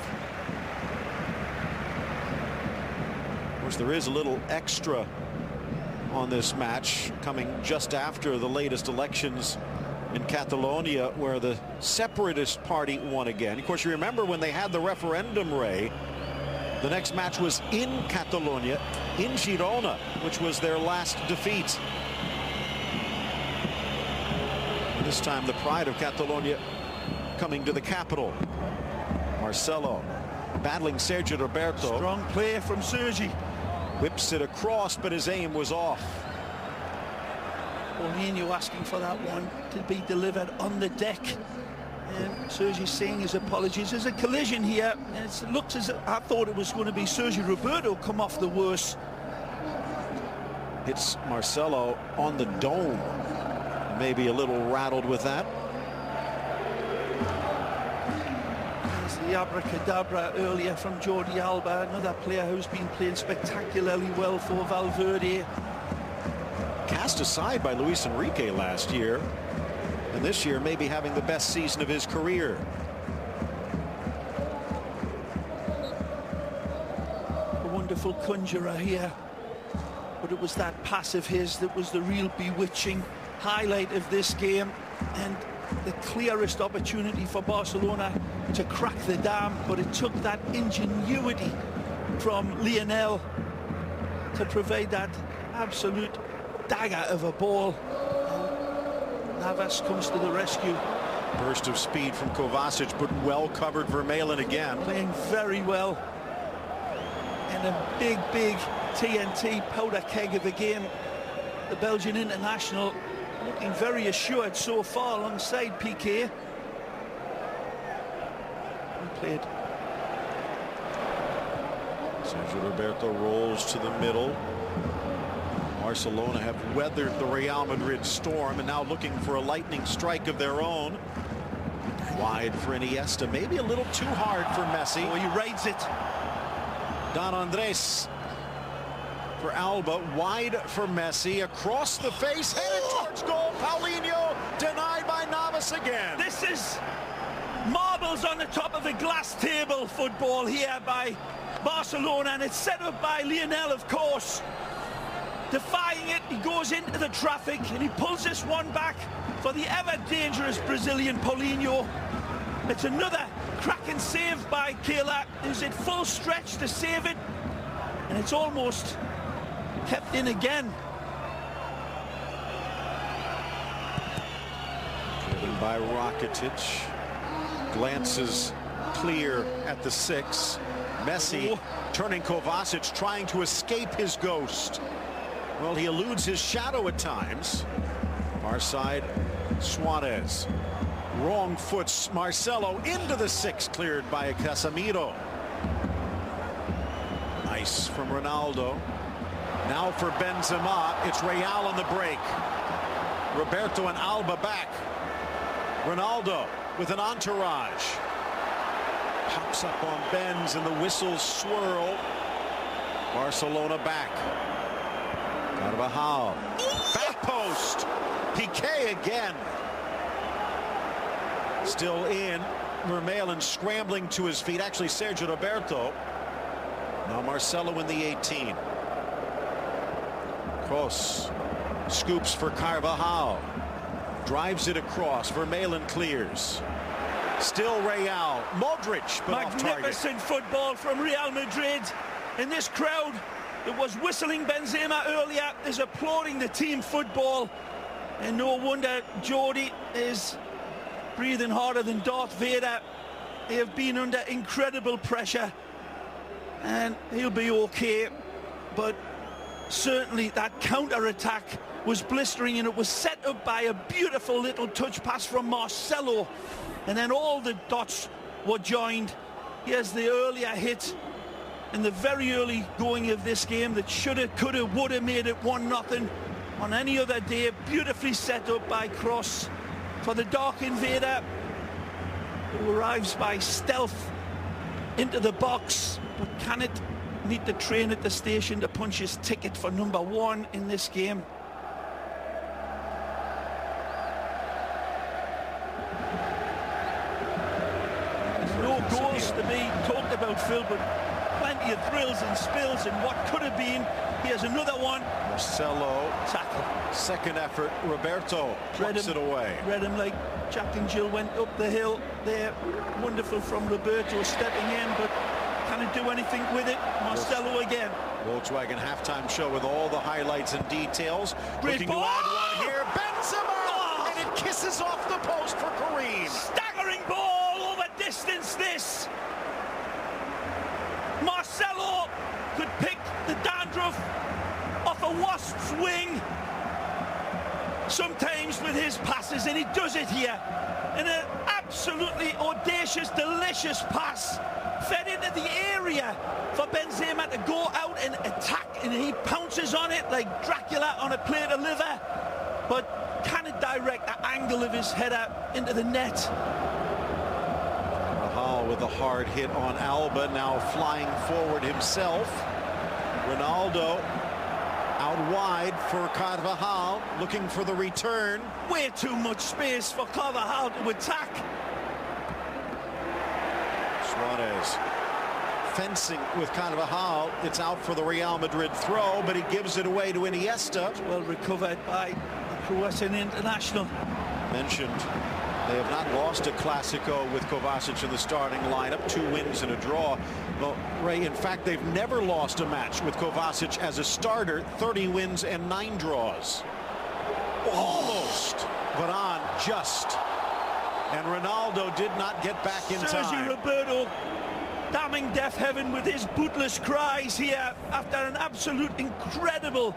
Of course, there is a little extra on this match coming just after the latest elections in Catalonia, where the separatist party won again. Of course, you remember when they had the referendum, Ray, the next match was in Catalonia, in Girona, which was their last defeat. This time the pride of Catalonia coming to the capital. Marcelo battling Sergio Roberto. Strong play from Sergi. Whips it across, but his aim was off. Paulinho asking for that one to be delivered on the deck. And Sergi saying his apologies. There's a collision here. And it looks as if I thought it was going to be Sergio Roberto come off the worst. Hits Marcelo on the dome. Maybe a little rattled with that. There's the abracadabra earlier from Jordi Alba, another player who's been playing spectacularly well for Valverde. Cast aside by Luis Enrique last year, and this year maybe having the best season of his career. A wonderful conjurer here, but it was that pass of his that was the real bewitching highlight of this game, and the clearest opportunity for Barcelona to crack the dam, but it took that ingenuity from Lionel to provide that absolute dagger of a ball. Navas comes to the rescue. Burst of speed from Kovacic, but well covered Vermaelen again. Playing very well. And a big TNT powder keg of a game. The Belgian international looking very assured so far alongside Piqué. Played. Sergio Roberto rolls to the middle. Barcelona have weathered the Real Madrid storm and now looking for a lightning strike of their own. Wide for Iniesta, maybe a little too hard for Messi. Oh, he rides it. Don Andres for Alba, wide for Messi, across the face, headed towards goal. Paulinho denied by Navas again. This is marbles on the top of a glass table football here by Barcelona, and it's set up by Lionel, of course. Defying it, he goes into the traffic and he pulls this one back for the ever dangerous Brazilian Paulinho. It's another cracking save by Keylor, who's at full stretch to save it, and it's almost kept in again. Driven by Rakitic, glances clear at the 6. Messi turning Kovacic, trying to escape his ghost. Well, he eludes his shadow at times. Far side, Suarez. Wrong foot, Marcelo into the 6, cleared by Casemiro. Nice from Ronaldo. Now for Benzema, it's Real on the break. Roberto and Alba back. Ronaldo with an entourage. Pops up on Benz and the whistles swirl. Barcelona back. Carvajal. Back post. Piqué again. Still in. Vermaelen scrambling to his feet. Actually, Sergio Roberto. Now Marcelo in the 18. Kroos scoops for Carvajal. Drives it across. Vermaelen clears. Still Real. Modric, but off target. Magnificent football from Real Madrid. And this crowd that was whistling Benzema earlier is applauding the team football. And no wonder Jody is breathing harder than Darth Vader. They have been under incredible pressure, and he'll be okay. But certainly that counter-attack was blistering, and it was set up by a beautiful little touch pass from Marcelo. And then all the dots were joined. Here's the earlier hit in the very early going of this game that should have, could have, would have made it 1-0 on any other day. Beautifully set up by Cross for the Dark Invader, who arrives by stealth into the box, but can it meet the train at the station to punch his ticket for number 1 in this game? There's no goals to be talked about, Phil, but plenty of thrills and spills and what could have been. Here's another one. Marcelo, tackle. Second effort. Roberto plucks it away. Read him like Jack and Jill went up the hill there. Wonderful from Roberto stepping in, but can it do anything with it? Marcelo again. Volkswagen halftime show with all the highlights and details. Great Looking ball. to add one here. Benzema! And it kisses off the post for Kareem. Staggering ball over distance this. Marcelo could pick the dandruff off a wasp's wing sometimes with his passes, and he does it here in an absolutely audacious, delicious pass fed into the area for Benzema to go out and attack, and he pounces on it like Dracula on a plate of liver, but can it direct the angle of his header into the net? Rahal with a hard hit on Alba, now flying forward himself. Ronaldo out wide for Carvajal, looking for the return. Way too much space for Carvajal to attack. Suarez fencing with Carvajal. It's out for the Real Madrid throw, but he gives it away to Iniesta. Well recovered by the Croatian international. Mentioned they have not lost a Clasico with Kovacic in the starting lineup. 2 wins and a draw. Well, Ray, in fact, they've never lost a match with Kovacic as a starter. 30 wins and 9 draws. Almost, but on just. And Ronaldo did not get back in time. Sergio Roberto damning deaf heaven with his bootless cries here after an absolute incredible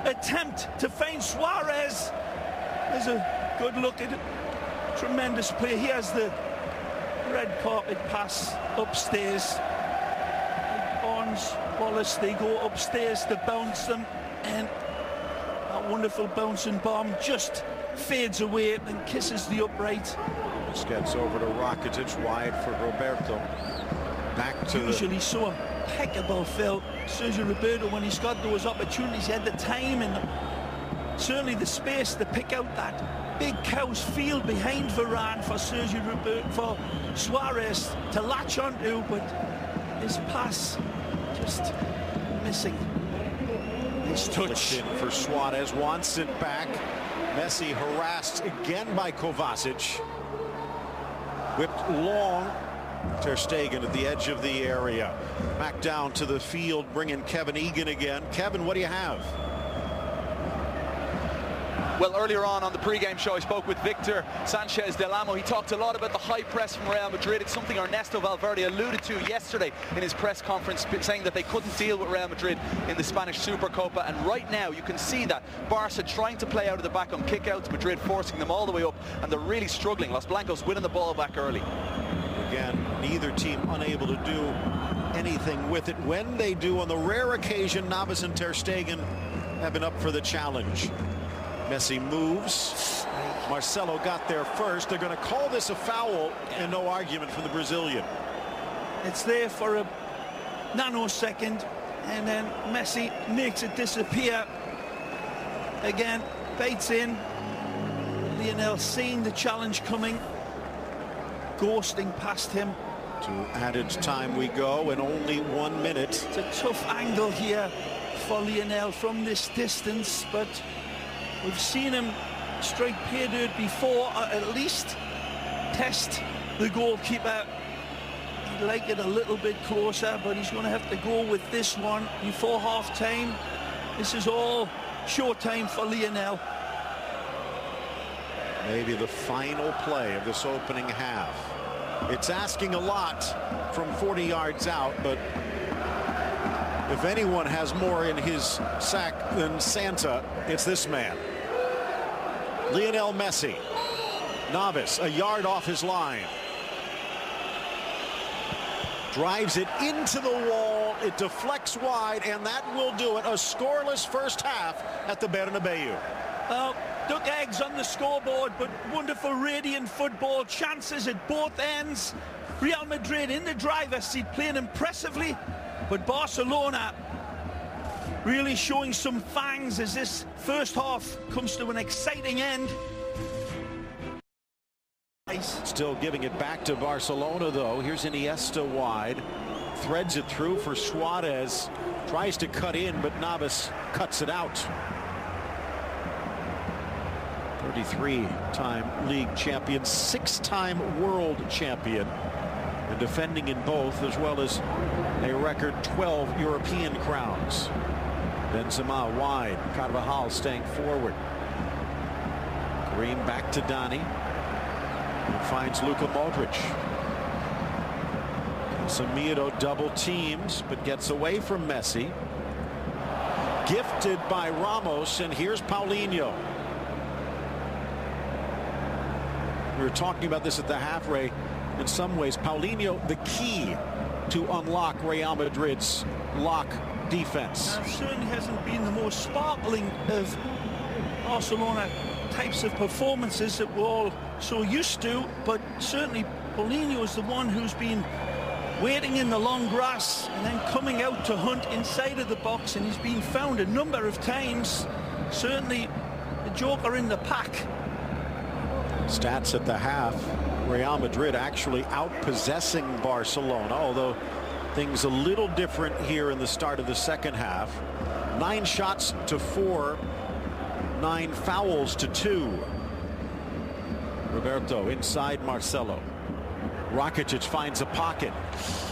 attempt to feint Suarez. There's a good look at it. Tremendous play. Here's the red carpet pass upstairs. Barnes, Wallace, they go upstairs to bounce them, and that wonderful bouncing bomb just fades away and kisses the upright. Gets over to Rakitic, wide for Roberto. Back to usually so impeccable, Phil. Sergio Roberto, when he's got those opportunities, he had the time and certainly the space to pick out that big cow's field behind Varane for Sergio Roberto, for Suarez to latch onto, but his pass just missing. His touch. In for Suarez, wants it back. Messi harassed again by Kovacic. Whipped long. Ter Stegen at the edge of the area. Back down to the field, bringing Kevin Egan again. Kevin, what do you have? Well, earlier on the pre-game show, I spoke with Victor Sanchez Del Amo. He talked a lot about the high press from Real Madrid. It's something Ernesto Valverde alluded to yesterday in his press conference, saying that they couldn't deal with Real Madrid in the Spanish Supercopa. And right now, you can see that Barca trying to play out of the back on kickouts, Madrid forcing them all the way up, and they're really struggling. Los Blancos winning the ball back early. Again, neither team unable to do anything with it. When they do, on the rare occasion, Navas and Ter Stegen have been up for the challenge. Messi moves. Marcelo got there first. They're going to call this a foul, and no argument from the Brazilian. It's there for a nanosecond, and then Messi makes it disappear. Again, baits in. Lionel seeing the challenge coming, ghosting past him. To added time we go, and only 1 minute. It's a tough angle here for Lionel from this distance, but we've seen him strike pay dirt before, or at least test the goalkeeper. He'd like it a little bit closer, but he's going to have to go with this one before half-time. This is all showtime for Lionel. Maybe the final play of this opening half. It's asking a lot from 40 yards out, but if anyone has more in his sack than Santa, it's this man. Lionel Messi. Novice, a yard off his line. Drives it into the wall. It deflects wide, and that will do it. A scoreless first half at the Bernabeu. Well, duck eggs on the scoreboard, but wonderful, radiant football. Chances at both ends. Real Madrid in the driver's seat, playing impressively, but Barcelona really showing some fangs as this first half comes to an exciting end. Still giving it back to Barcelona, though. Here's Iniesta wide. Threads it through for Suarez. Tries to cut in, but Navas cuts it out. 33-time league champion, 6-time world champion, and defending in both, as well as a record 12 European crowns. Benzema wide. Carvajal staying forward. Green back to Dani. Finds Luka Modric. Casemiro double teams, but gets away from Messi. Gifted by Ramos, and here's Paulinho. We were talking about this at the half, Ray. In some ways, Paulinho, the key to unlock Real Madrid's lock defense. Certainly hasn't been the most sparkling of Barcelona types of performances that we're all so used to, but certainly Paulinho is the one who's been waiting in the long grass and then coming out to hunt inside of the box, and he's been found a number of times. Certainly the joker in the pack. Stats at the half, Real Madrid actually outpossessing Barcelona, although things a little different here in the start of the second half. 9 shots to 4, 9 fouls to 2. Roberto inside Marcelo. Rakitic finds a pocket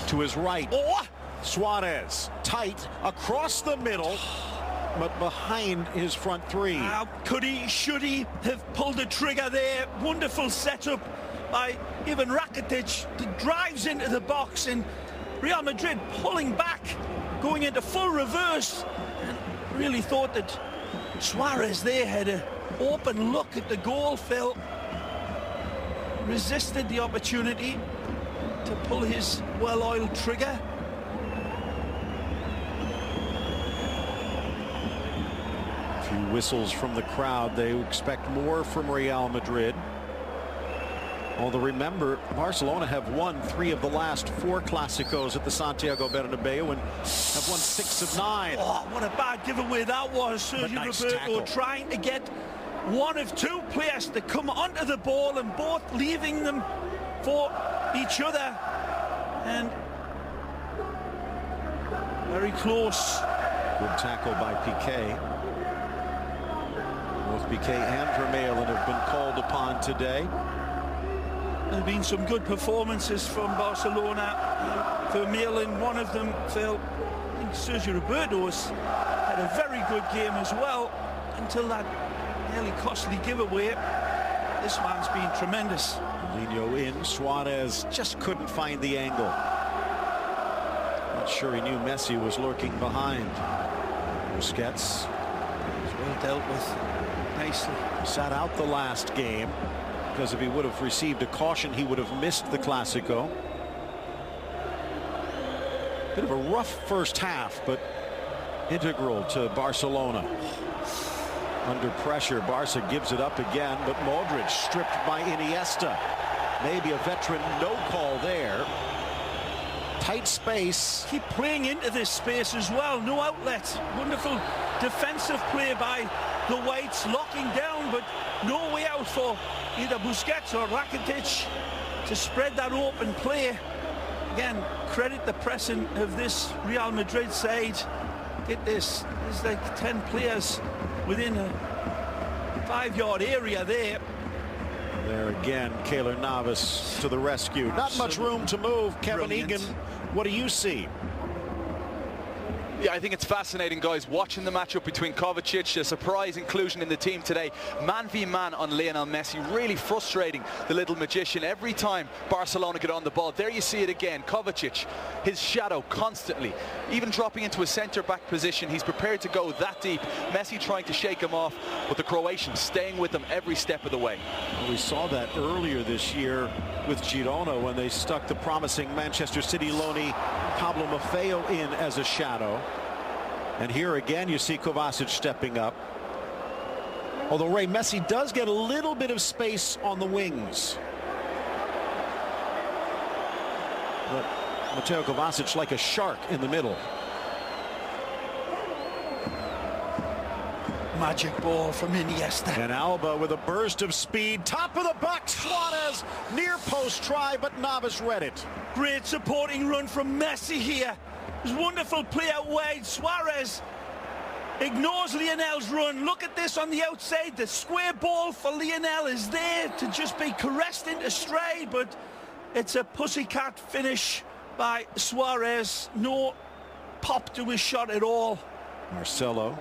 to his right. Oh! Suarez tight across the middle, but behind his front three. Could he, should he have pulled the trigger there? Wonderful setup by even Rakitic that drives into the box, and Real Madrid pulling back, going into full reverse, and really thought that Suarez there had an open look at the goal. Phil resisted the opportunity to pull his well-oiled trigger. A few whistles from the crowd. They expect more from Real Madrid. Although remember, Barcelona have won 3 of the last 4 Clásicos at the Santiago Bernabeu and have won 6 of 9. Oh, what a bad giveaway that was. Sergio nice Roberto tackle. trying to get one of 2 players to come onto the ball and both leaving them for each other. And very close. Good tackle by Piqué. Both Piqué and Vermaelen have been called upon today. There have been some good performances from Barcelona. Vermaelen, one of them, Phil. I think Sergio Roberto has had a very good game as well until that nearly costly giveaway. This man's been tremendous. Paulinho in. Suarez just couldn't find the angle. Not sure he knew Messi was lurking behind. Busquets. Well dealt with. Nicely. Sat out the last game because if he would have received a caution, he would have missed the Clásico. Bit of a rough first half, but integral to Barcelona. Under pressure, Barca gives it up again, but Modric stripped by Iniesta. Maybe a veteran no call there. Tight space. Keep playing into this space as well. No outlet. Wonderful defensive play by the Whites, locking down, but no way out for either Busquets or Rakitic to spread that open play. Again, credit the pressing of this Real Madrid side. Get this, there's like 10 players within a 5-yard area there. There again, Keylor Navas to the rescue. Not much room to move. Kevin Brilliant. Egan, what do you see? Yeah, I think it's fascinating, guys, watching the matchup between Kovacic, a surprise inclusion in the team today, man v man on Lionel Messi, really frustrating the little magician every time Barcelona get on the ball. There you see it again, Kovacic, his shadow constantly, even dropping into a centre-back position. He's prepared to go that deep. Messi trying to shake him off, but the Croatians staying with him every step of the way. Well, we saw that earlier this year with Girona when they stuck the promising Manchester City loanee Pablo Maffeo in as a shadow. And here again you see Kovacic stepping up. Although Ray, Messi does get a little bit of space on the wings. But Mateo Kovacic like a shark in the middle. Magic ball from Iniesta. And Alba with a burst of speed. Top of the box. Suarez near post try, but Navas read it. Great supporting run from Messi here. It was wonderful play out wide. Suarez ignores Lionel's run. Look at this on the outside. The square ball for Lionel is there to just be caressed into stride, but it's a pussycat finish by Suarez. No pop to his shot at all. Marcelo.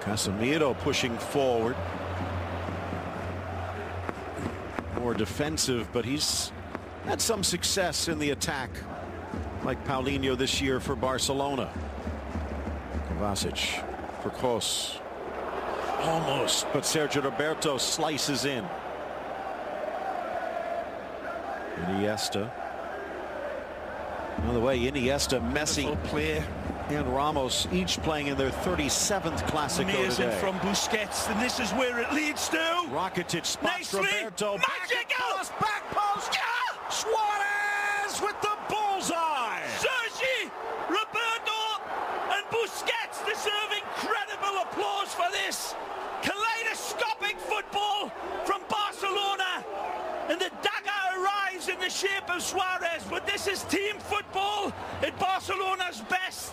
Casemiro pushing forward. More defensive, but he's had some success in the attack, like Paulinho this year for Barcelona. Kovacic for Kroos. Almost, but Sergio Roberto slices in. Iniesta. By the way, Iniesta, Messi, play. and Ramos each playing in their 37th Clasico Amazing today. from Busquets, and this is where it leads to. Rakitic spots Nicely. Roberto. Magical. Back post. Yeah. Suarez with the bullseye. Sergi Roberto and Busquets deserve incredible applause for this. Kaleidoscopic football from Barcelona, and the dagger arrives in the shape of Suarez, but this is team football at Barcelona's best.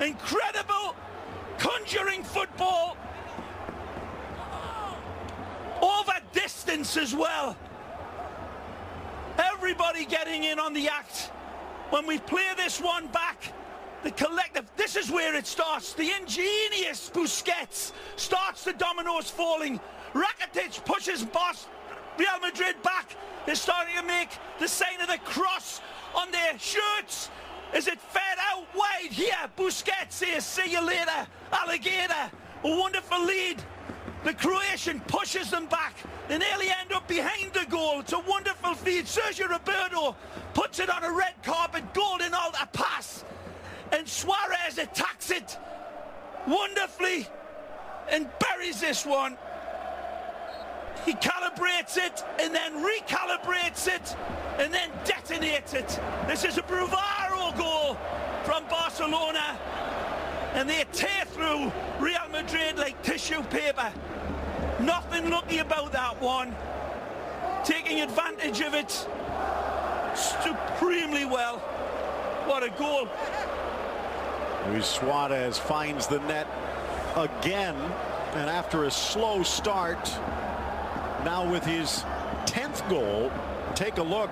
Incredible conjuring football over distance as well. Everybody getting in on the act. When we play this one back, the collective, this is where it starts. The ingenious Busquets starts the dominoes falling. Rakitic pushes Real Madrid back. They're starting to make the sign of the cross on their shirts. Is it fed out wide here? Busquets says, see you later, alligator. A wonderful lead. The Croatian pushes them back. They nearly end up behind the goal. It's a wonderful feed. Sergio Roberto puts it on a red carpet, golden altar pass. And Suarez attacks it wonderfully and buries this one. He calibrates it and then recalibrates it and then detonates it. This is a bravado goal from Barcelona, and they tear through Real Madrid like tissue paper. Nothing lucky about that one. Taking advantage of it supremely well. What a goal. Luis Suarez finds the net again, and after a slow start, now with his 10th goal, take a look,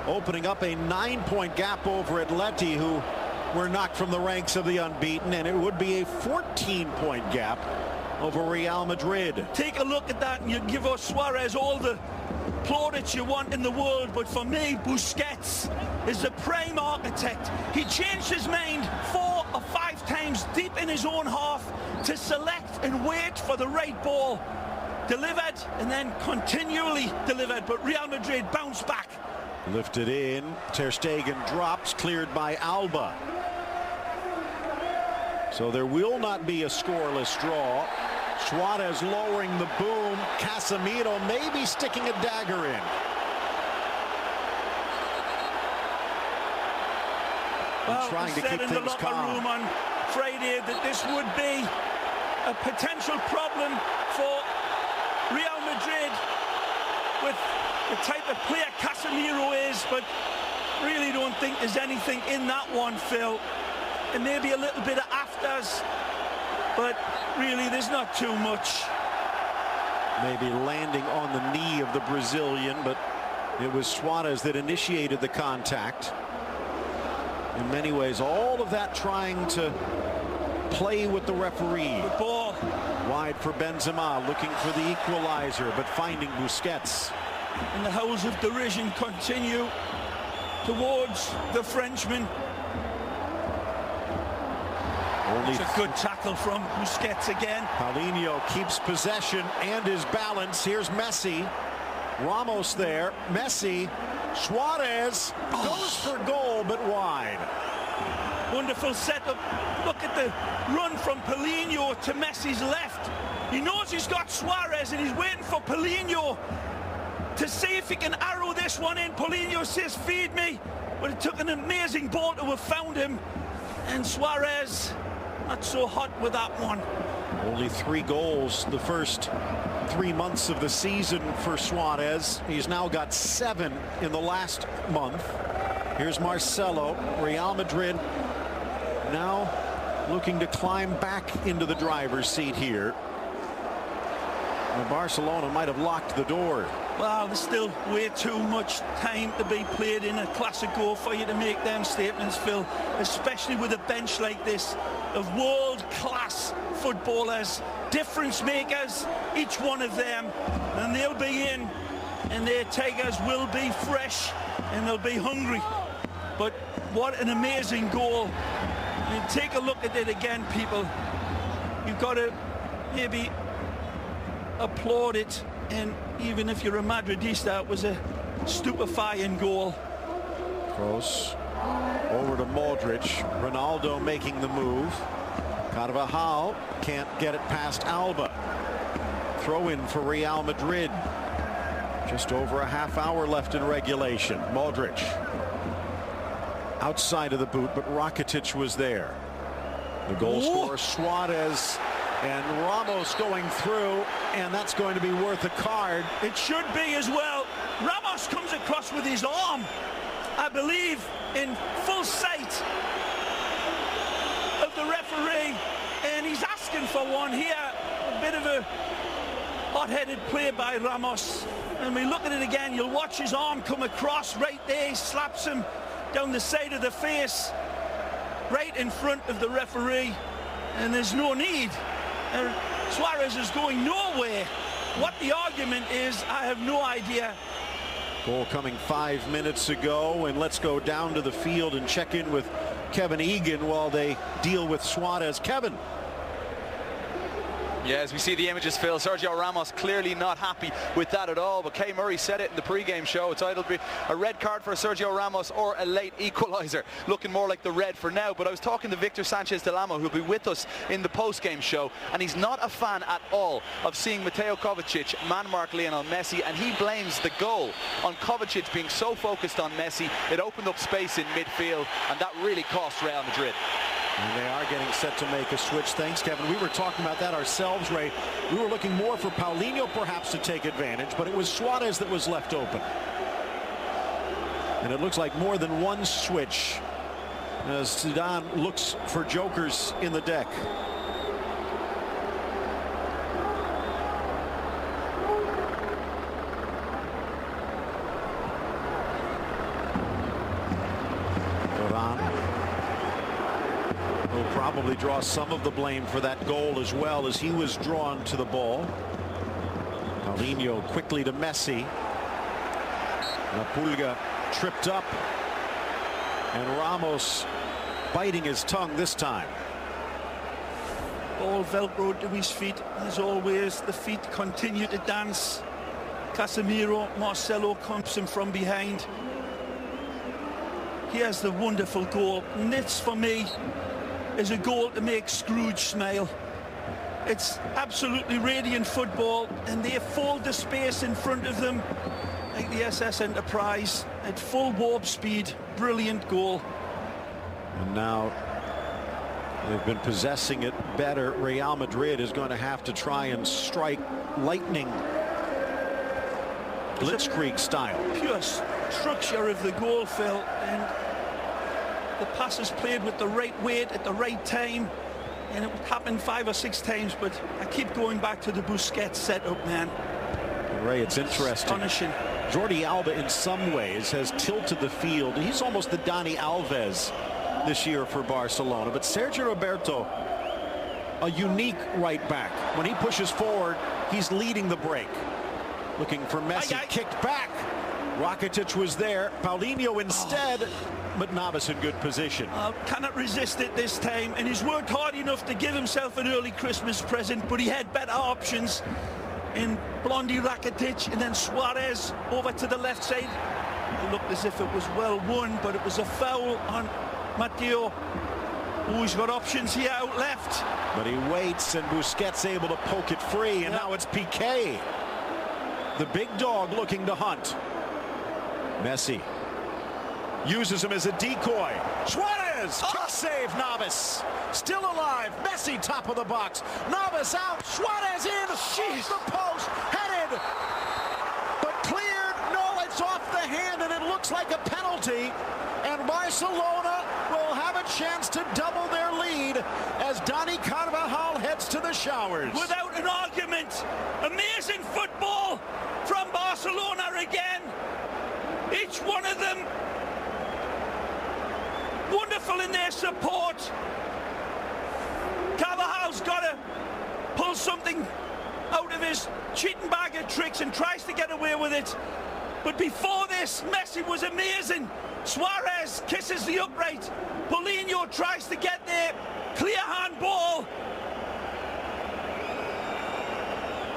opening up a 9-point gap over Atleti, who were knocked from the ranks of the unbeaten, and it would be a 14-point gap over Real Madrid. Take a look at that and you give us Suarez all the plaudits you want in the world, but for me, Busquets is the prime architect. He changed his mind 4 or 5 times deep in his own half to select and wait for the right ball. Delivered and then continually delivered, but Real Madrid bounced back. Lifted in, Ter Stegen drops, cleared by Alba. So there will not be a scoreless draw. Suarez lowering the boom. Casemiro maybe sticking a dagger in. Well, trying to keep in the things locker calm. room on Friday that this would be a potential problem for Real Madrid with the type of player Casemiro is, but really don't think there's anything in that one, Phil. And maybe a little bit of afters, but really there's not too much. maybe landing on the knee of the Brazilian, but it was Suarez that initiated the contact. In many ways, all of that trying to play with the referee. The ball wide for Benzema, looking for the equalizer, but finding Busquets. And the howls of derision continue towards the Frenchman. It's a good tackle from Busquets again. Paulinho keeps possession and his balance. Here's Messi. Ramos there. Messi. Suarez goes for goal, but wide. Wonderful setup. Look at the run from Paulinho to Messi's left. He knows he's got Suarez and he's waiting for Paulinho to see if he can arrow this one in. Paulinho says, feed me. But it took an amazing ball to have found him. And Suarez, not so hot with that one. Only 3 goals the first 3 months of the season for Suarez. He's now got 7 in the last month. Here's Marcelo. Real Madrid now looking to climb back into the driver's seat here. And Barcelona might have locked the door. Well, there's still way too much time to be played in a Clásico for you to make them statements, Phil, especially with a bench like this of world-class footballers, difference makers, each one of them, and they'll be in, and their tigers will be fresh and they'll be hungry. But what an amazing goal. I mean, take a look at it again, people. You've got to maybe applaud it, and even if you're a Madridista, it was a stupefying goal. Kroos over to Modric. Ronaldo making the move. Carvajal can't get it past Alba. Throw in for Real Madrid. Just over a half hour left in regulation. Modric outside of the boot, but Rakitic was there. The goal scorer Suarez, and Ramos going through, and that's going to be worth a card. It should be as well. Ramos comes across with his arm, I believe, in full sight of the referee, and he's asking for one here. A bit of a hot-headed play by Ramos. And we look at it again, you'll watch his arm come across right there. He slaps him down the side of the face, right in front of the referee, and there's no need. Suarez is going nowhere. What the argument is, I have no idea. Goal coming 5 minutes ago, and let's go down to the field and check in with Kevin Egan while they deal with Suarez. Kevin. Yeah, as we see the images, Phil, Sergio Ramos clearly not happy with that at all, but Kay Murray said it in the pre-game show. It's either be a red card for Sergio Ramos or a late equaliser, looking more like the red for now. But I was talking to Victor Sanchez Del Amo, who'll be with us in the post-game show, and he's not a fan at all of seeing Mateo Kovacic man-mark Lionel Messi, and he blames the goal on Kovacic being so focused on Messi. It opened up space in midfield, and that really cost Real Madrid. And they are getting set to make a switch. Thanks, Kevin. We were talking about that ourselves, Ray. We were looking more for Paulinho perhaps to take advantage, but it was Suarez that was left open. And it looks like more than one switch as Zidane looks for jokers in the deck. Probably draw some of the blame for that goal as well, as he was drawn to the ball. Paulinho quickly to Messi. La Pulga tripped up, and Ramos biting his tongue this time. All velcroed to his feet as always. The feet continue to dance. Casemiro, Marcelo comes him from behind. Here's the wonderful goal, and this for me is a goal to make Scrooge smile. It's absolutely radiant football, and they fold the space in front of them like the SS Enterprise at full warp speed. Brilliant goal. And now they've been possessing it better. Real Madrid is going to have to try and strike lightning blitzkrieg style. Pure structure of the goal, Phil, and the pass is played with the right weight at the right time. and it happened 5 or 6 times, but I keep going back to the Busquets setup, man. Ray, it's interesting. Astonishing. Jordi Alba in some ways has tilted the field. He's almost the Dani Alves this year for Barcelona, but Sergio Roberto, a unique right back. When he pushes forward, he's leading the break. Looking for Messi, kicked back. Rakitic was there. Paulinho instead, but Navas in good position. Cannot resist it this time, and he's worked hard enough to give himself an early Christmas present, but he had better options in Blondie Rakitic, and then Suarez over to the left side. It looked as if it was well won, but it was a foul on Mateo. Oh, he's got options here out left. But he waits, and Busquets able to poke it free, and now it's Piqué. The big dog looking to hunt. Messi uses him as a decoy. Suarez, tough save, Navas. Still alive. Messi top of the box. Navas out. Suarez in. She's the post. Headed. But cleared. No, it's off the hand, and it looks like a penalty. And Barcelona will have a chance to double their lead as Dani Carvajal heads to the showers. Without an argument, amazing football from Barcelona again. Each one of them wonderful in their support. Carvajal's got to pull something out of his cheating bag of tricks and tries to get away with it. But before this, Messi was amazing. Suarez kisses the upright. Paulinho tries to get there. Clear handball.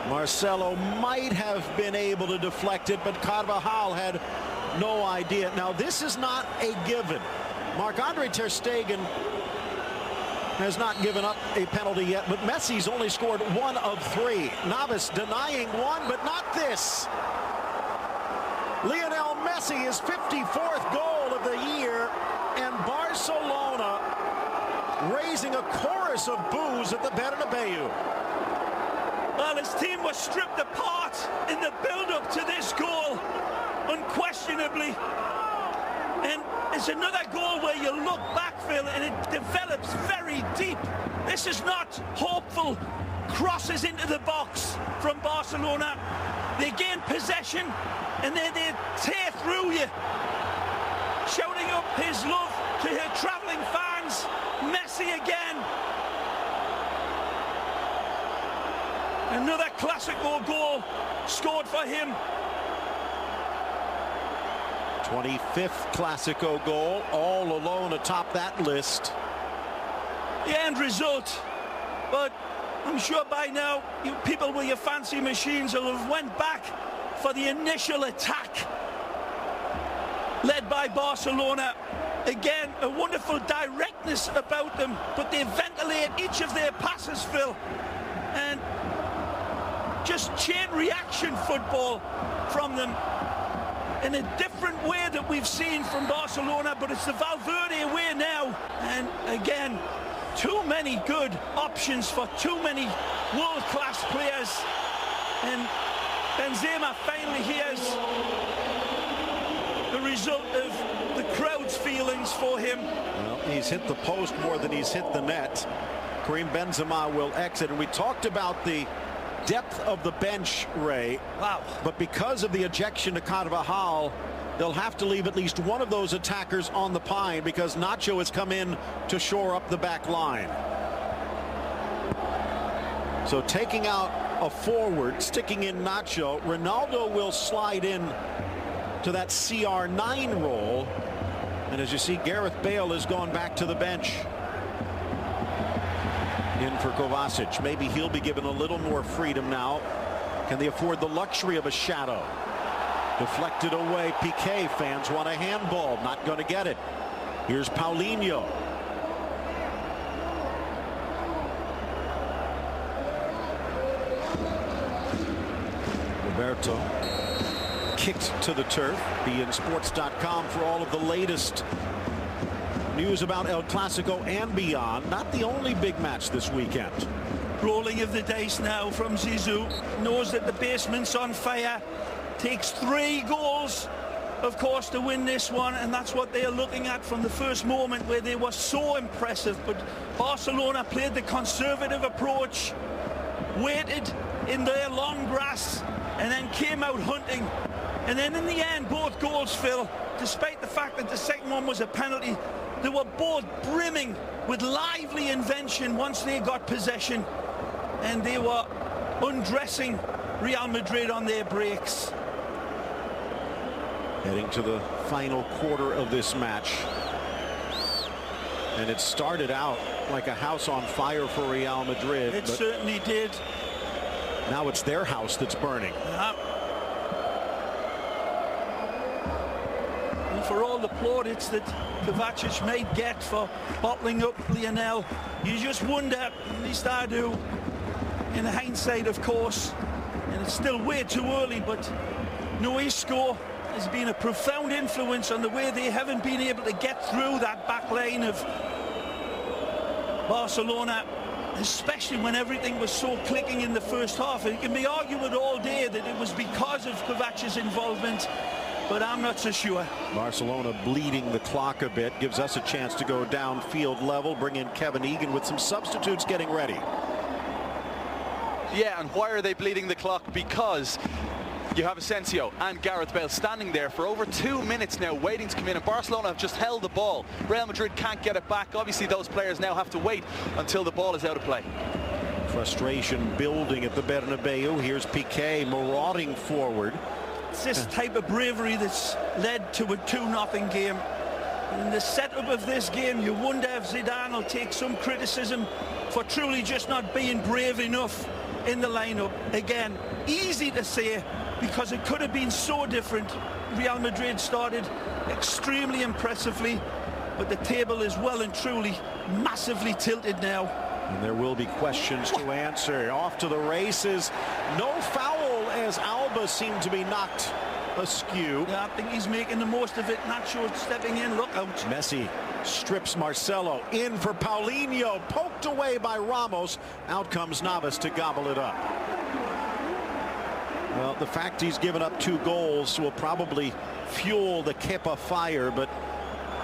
Marcelo might have been able to deflect it, but Carvajal had no idea. Now, this is not a given. Marc-Andre ter Stegen has not given up a penalty yet, but Messi's only scored 1 of 3. Navas denying one, but not this. Lionel Messi, his 54th goal of the year, and Barcelona raising a chorus of boos at the Bernabeu. Well, his team was stripped apart in the build-up to this goal, unquestionably. And it's another goal where you look back, Phil, and it develops very deep. This is not hopeful crosses into the box from Barcelona. They gain possession, and then they tear through you, shouting up his love to her travelling fans. Messi again. Another Clasico goal scored for him. 25th Clasico goal, all alone atop that list. The end result, but I'm sure by now you people with your fancy machines will have went back for the initial attack led by Barcelona. Again, a wonderful directness about them, but they ventilate each of their passes, Phil, and just chain reaction football from them in a different way that we've seen from Barcelona, but it's the Valverde way now. And again, too many good options for too many world-class players, and Benzema finally hears the result of the crowd's feelings for him. Well, he's hit the post more than he's hit the net. Karim Benzema will exit, and we talked about the depth of the bench, Ray. Wow. But because of the ejection to Carvajal, they'll have to leave at least one of those attackers on the pine because Nacho has come in to shore up the back line. So taking out a forward, sticking in Nacho, Ronaldo will slide in to that CR9 role. And as you see, Gareth Bale has gone back to the bench. In for Kovacic. Maybe he'll be given a little more freedom now. Can they afford the luxury of a shadow? Deflected away. Piqué. Fans want a handball. Not going to get it. Here's Paulinho. Roberto kicked to the turf. BeInSports.com for all of the latest news about El Clasico and beyond. Not the only big match this weekend. Rolling of the dice now from Zizou. Knows that the basement's on fire. Takes 3 goals of course, to win this one, and that's what they're looking at from the first moment, where they were so impressive. But Barcelona played the conservative approach, waited in their long grass, and then came out hunting. And then in the end, both goals, Phil, despite the fact that the second one was a penalty, they were both brimming with lively invention once they got possession, and they were undressing Real Madrid on their breaks. Heading to the final quarter of this match. And it started out like a house on fire for Real Madrid. It certainly did. Now it's their house that's burning. And for all the plaudits that Kovacic may get for bottling up Lionel, you just wonder, at least I do, in hindsight, of course, and it's still way too early, but Isco has been a profound influence on the way they haven't been able to get through that back line of Barcelona, especially when everything was so clicking in the first half. It can be argued all day that it was because of Kovacic's involvement, but I'm not so sure. Barcelona bleeding the clock a bit, gives us a chance to go downfield level, bring in Kevin Egan with some substitutes getting ready. Yeah, and why are they bleeding the clock? Because you have Asensio and Gareth Bale standing there for over 2 minutes now, waiting to come in, and Barcelona have just held the ball. Real Madrid can't get it back. Obviously, those players now have to wait until the ball is out of play. Frustration building at the Bernabeu. Here's Piqué marauding forward. It's this type of bravery that's led to a 2-0 game. And in the setup of this game, you wonder if Zidane will take some criticism for truly just not being brave enough in the lineup. Again, easy to say, because it could have been so different. Real Madrid started extremely impressively, but the table is well and truly massively tilted now. And there will be questions to answer. Off to the races. No foul as Alba seemed to be knocked askew. Yeah, I think he's making the most of it. Nacho stepping in. Look out. Messi strips Marcelo. In for Paulinho. Poked away by Ramos. Out comes Navas to gobble it up. Well, the fact he's given up 2 goals will probably fuel the Kepa fire, but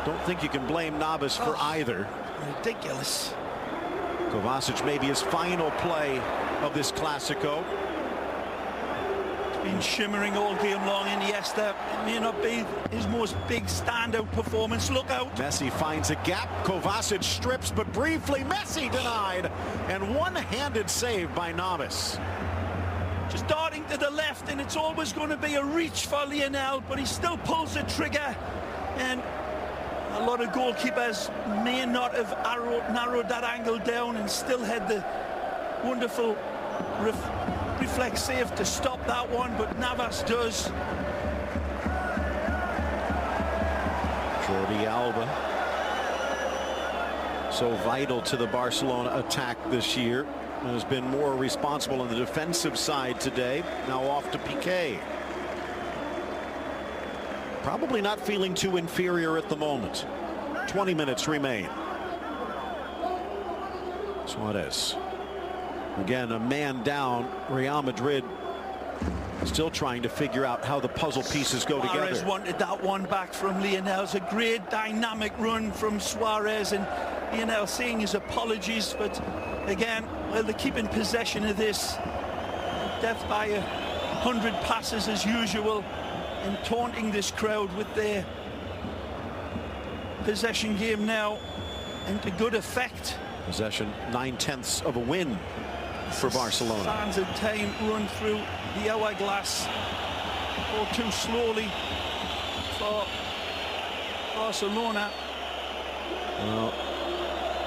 don't think you can blame Navas for either. Ridiculous. Kovacic maybe his final play of this Clásico. It's been shimmering all game long. Iniesta, it may not be his most big standout performance. Look out. Messi finds a gap. Kovacic strips, but briefly Messi denied, and one-handed save by Navas. Just darting to the left, and it's always going to be a reach for Lionel, but he still pulls the trigger, and a lot of goalkeepers may not have narrowed that angle down and still had the wonderful reflex save to stop that one, but Navas does. Jordi Alba, so vital to the Barcelona attack this year, and has been more responsible on the defensive side today. Now off to Piqué. Probably not feeling too inferior at the moment. 20 minutes remain. Suarez. Again, a man down. Real Madrid still trying to figure out how the puzzle pieces go together. Suarez wanted that one back from Lionel. It's a great dynamic run from Suarez, and Lionel saying his apologies, but again, well, they're keeping possession of this. Death by 100 passes as usual, and taunting this crowd with their possession game now, and to good effect. Possession, 9/10 of a win for Barcelona. Sands of time run through the hourglass, all too slowly for Barcelona. Well,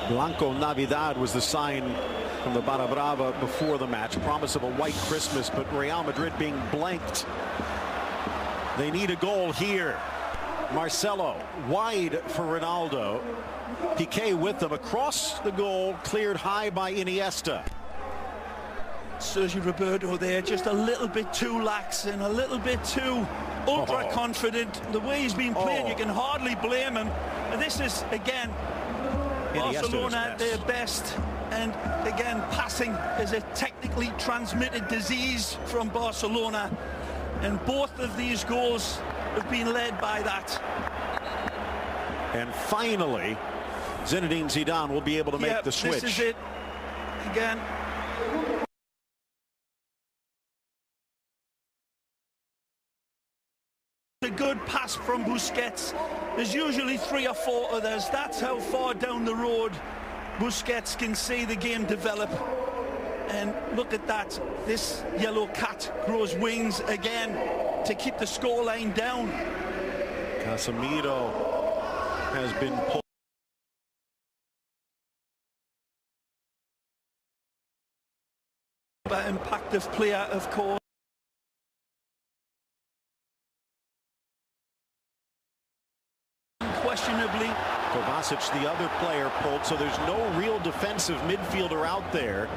Blanco Navidad was the sign from the Barra Brava before the match. Promise of a white Christmas, but Real Madrid being blanked. They need a goal here. Marcelo wide for Ronaldo. Piqué with them across the goal, cleared high by Iniesta. Sergio Roberto there, just a little bit too lax and a little bit too ultra confident. The way he's been playing, you can hardly blame him. And this is, again, Barcelona at their best. And again, passing is a technically transmitted disease from Barcelona. And both of these goals have been led by that. And finally, Zinedine Zidane will be able to make the switch. This is it again. A good pass from Busquets. There's usually 3 or 4 others. That's how far down the road Busquets can see the game develop. And look at that. This yellow cat grows wings again to keep the scoreline down. Casemiro has been pulled. But impactful player, of course. Questionably. Kovacic, the other player, pulled, so there's no real defensive midfielder out there.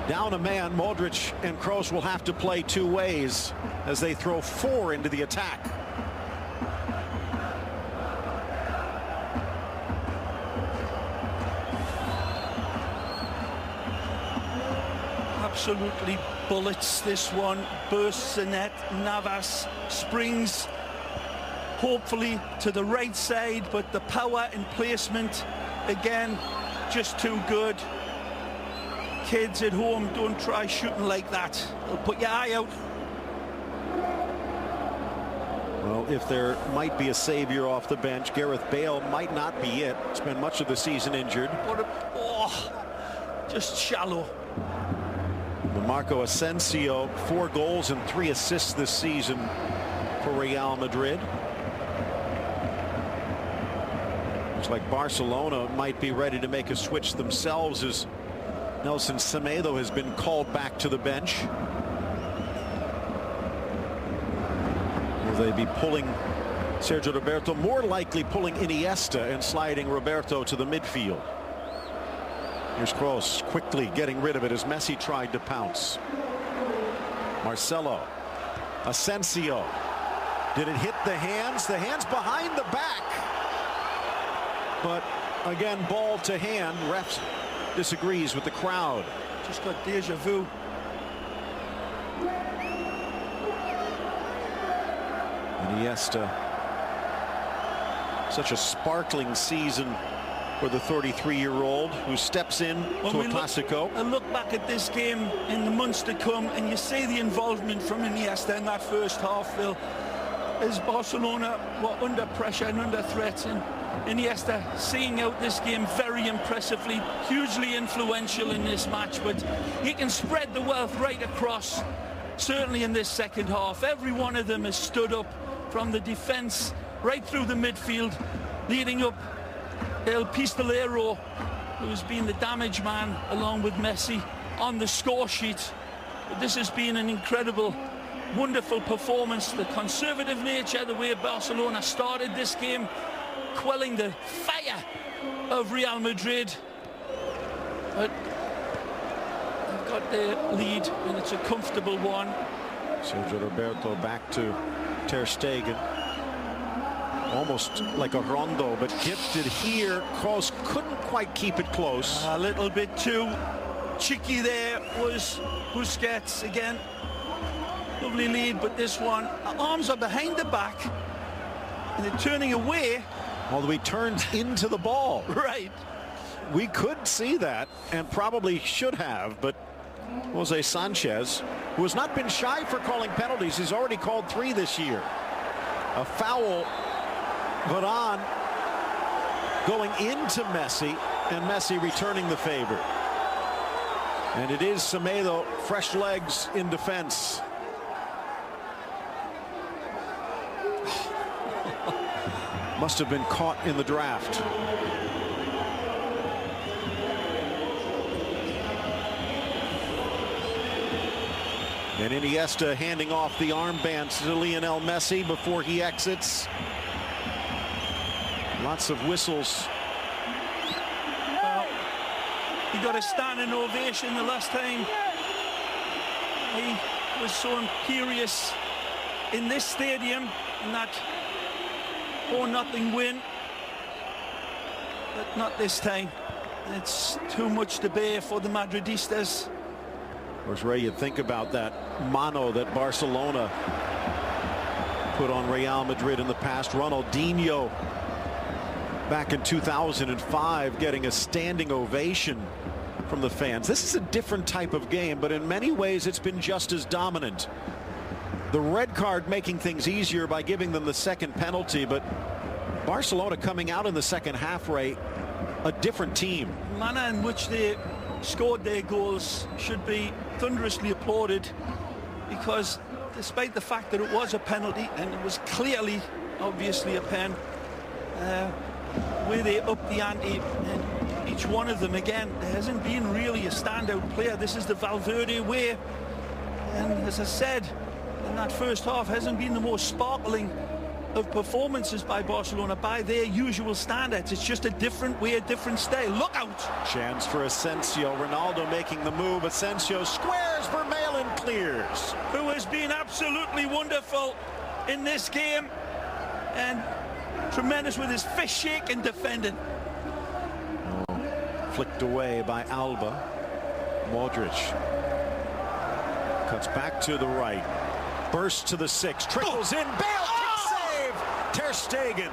Down a man, Modric and Kroos will have to play 2 ways as they throw 4 into the attack. Absolutely bullets this one. Bursts the net. Navas springs hopefully to the right side, but the power and placement again just too good. Kids at home, don't try shooting like that. It'll put your eye out. Well, if there might be a savior off the bench, Gareth Bale might not be it. Spent much of the season injured. Just shallow. Marco Asensio, 4 goals and 3 assists this season for Real Madrid. Looks like Barcelona might be ready to make a switch themselves as Nelson Semedo has been called back to the bench. Will they be pulling Sergio Roberto? More likely pulling Iniesta and sliding Roberto to the midfield. Here's Kroos quickly getting rid of it as Messi tried to pounce. Marcelo. Asensio. Did it hit the hands? The hands behind the back. But again, ball to hand. Ref disagrees with the crowd. Just got deja vu. Iniesta. Such a sparkling season for the 33-year-old who steps in to a Clásico. I look back at this game in the months to come, and you see the involvement from Iniesta in that first half, Phil, as Barcelona were under pressure and under threat, and Iniesta seeing out this game very impressively, hugely influential in this match, but he can spread the wealth right across, certainly in this second half. Every one of them has stood up from the defence right through the midfield, leading up El Pistolero, who's been the damage man along with Messi on the score sheet. But this has been an incredible, wonderful performance. The conservative nature, the way Barcelona started this game, quelling the fire of Real Madrid. But they've got their lead, and it's a comfortable one. Sergio Roberto back to Ter Stegen. Almost like a rondo, but gifted here. Kroos couldn't quite keep it close. A little bit too cheeky there was Busquets again. Lovely lead, but this one, arms are behind the back, and they're turning away. Although he turns into the ball. Right. We could see that, and probably should have, but Jose Sanchez, who has not been shy for calling penalties, he's already called 3 this year. A foul. Varane going into Messi, and Messi returning the favor. And it is Semedo, fresh legs in defense. Must have been caught in the draft. And Iniesta handing off the armband to Lionel Messi before he exits. Lots of whistles. Well, he got a standing ovation the last time. He was so imperious in this stadium in that 4-0 win, but not this time. It's too much to bear for the Madridistas. Of course, Ray, you think about that mano that Barcelona put on Real Madrid in the past. Ronaldinho back in 2005 getting a standing ovation from the fans. This is a different type of game, but in many ways it's been just as dominant. The red card making things easier by giving them the second penalty, but Barcelona coming out in the second half, Ray, a different team. The manner in which they scored their goals should be thunderously applauded, because despite the fact that it was a penalty, and it was clearly, obviously a pen, where they upped the ante, and each one of them, again, there hasn't been really a standout player. This is the Valverde way, and as I said, in that first half hasn't been the most sparkling of performances by Barcelona by their usual standards. It's just a different way, a different style. Look out! Chance for Asensio. Ronaldo making the move. Asensio squares. Vermaelen clears. Who has been absolutely wonderful in this game, and tremendous with his fist shake and defending. Flicked away by Alba. Modric cuts back to the right. Bursts to the 6. Trickles in. Bale. Save. Ter Stegen.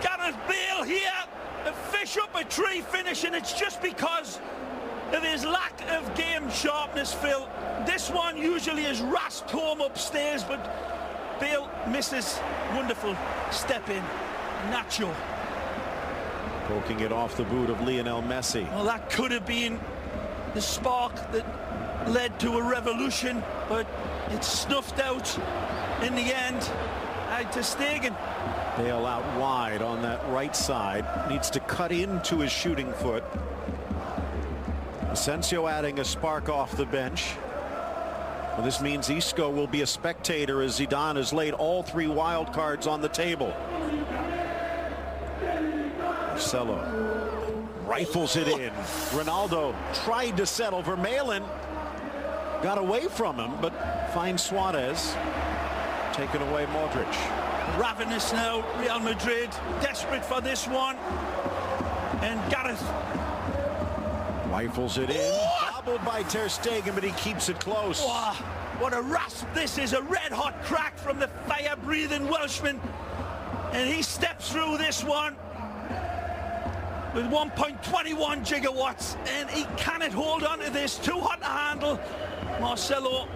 Gareth Bale here. A fish up a tree finish, and it's just because of his lack of game sharpness, Phil. This one usually is rasped home upstairs, but Bale misses. Wonderful step in. Nacho. Poking it off the boot of Lionel Messi. Well, that could have been the spark that led to a revolution, but it's snuffed out in the end. Ter Stegen. Bale out wide on that right side. Needs to cut into his shooting foot. Asensio adding a spark off the bench. Well, this means Isco will be a spectator as Zidane has laid all 3 wild cards on the table. Marcelo rifles it in. Ronaldo tried to settle. Vermaelen got away from him, but finds Suarez. Taken away Modric. Ravenous now, Real Madrid, desperate for this one. And Gareth rifles it in. Bobbled by Ter Stegen, but he keeps it close. Oh, what a rasp this is. A red-hot crack from the fire-breathing Welshman. And he steps through this one with 1.21 gigawatts, and he cannot hold on to this. Too hot to handle. Marcelo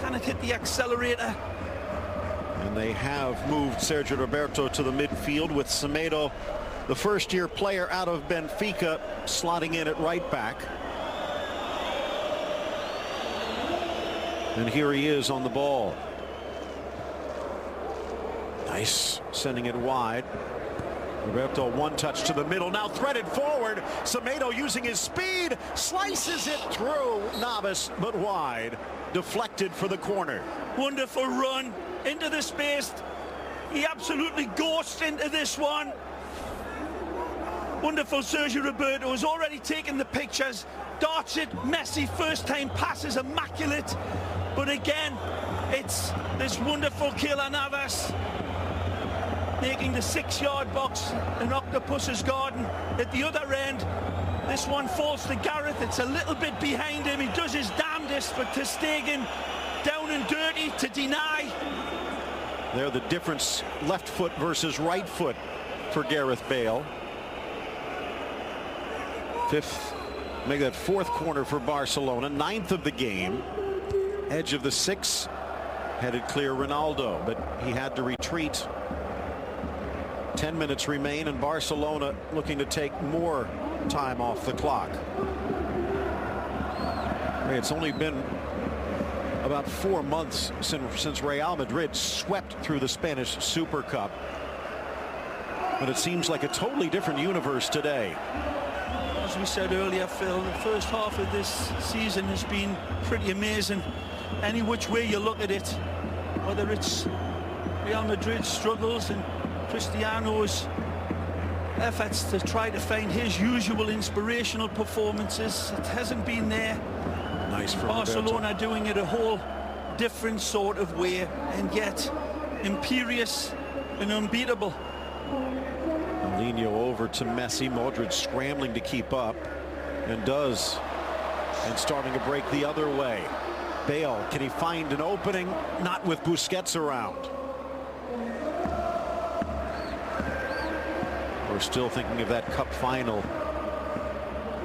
cannot hit the accelerator. And they have moved Sergio Roberto to the midfield with Semedo, the first-year player out of Benfica, slotting in at right back. And here he is on the ball. Nice, sending it wide. Roberto, one touch to the middle, now threaded forward. Semedo using his speed, slices it through Navas, but wide. Deflected for the corner. Wonderful run into the space. He absolutely ghosted into this one. Wonderful Sergio Roberto has already taken the pictures. Darts it, Messi, first time pass is immaculate. But again, it's this wonderful Keylor Navas making the 6-yard box in Octopus's garden. At the other end, this one falls to Gareth. It's a little bit behind him. He does his damnedest, but Ter Stegen down and dirty to deny. There, the difference, left foot versus right foot for Gareth Bale. Fifth, make that 4th corner for Barcelona, 9th of the game. Edge of the 6, headed clear Ronaldo, but he had to retreat. 10 minutes remain, and Barcelona looking to take more time off the clock. It's only been about 4 months since Real Madrid swept through the Spanish Super Cup. But it seems like a totally different universe today. As we said earlier, Phil, the first half of this season has been pretty amazing. Any which way you look at it, whether it's Real Madrid's struggles and Cristiano's efforts to try to find his usual inspirational performances, it hasn't been there. Nice for Barcelona Roberto. doing it a whole different sort of way, and yet imperious and unbeatable. Mourinho over to Messi. Modric scrambling to keep up, and does, and starting to break the other way. Bale, can he find an opening? Not with Busquets around. We're still thinking of that cup final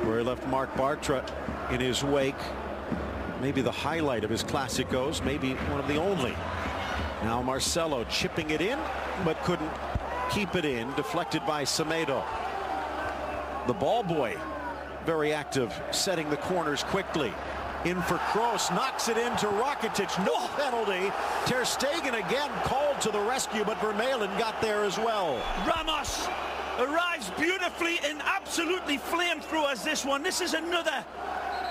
where he left Marc Bartra in his wake. Maybe the highlight of his Clásicos, maybe one of the only. Now Marcelo chipping it in, but couldn't keep it in. Deflected by Semedo. The ball boy, very active, setting the corners quickly. In for Kroos, knocks it into Rakitic. No penalty. Ter Stegen again called to the rescue, but Vermaelen got there as well. Ramos arrives beautifully and absolutely flamethrowers this one. This is another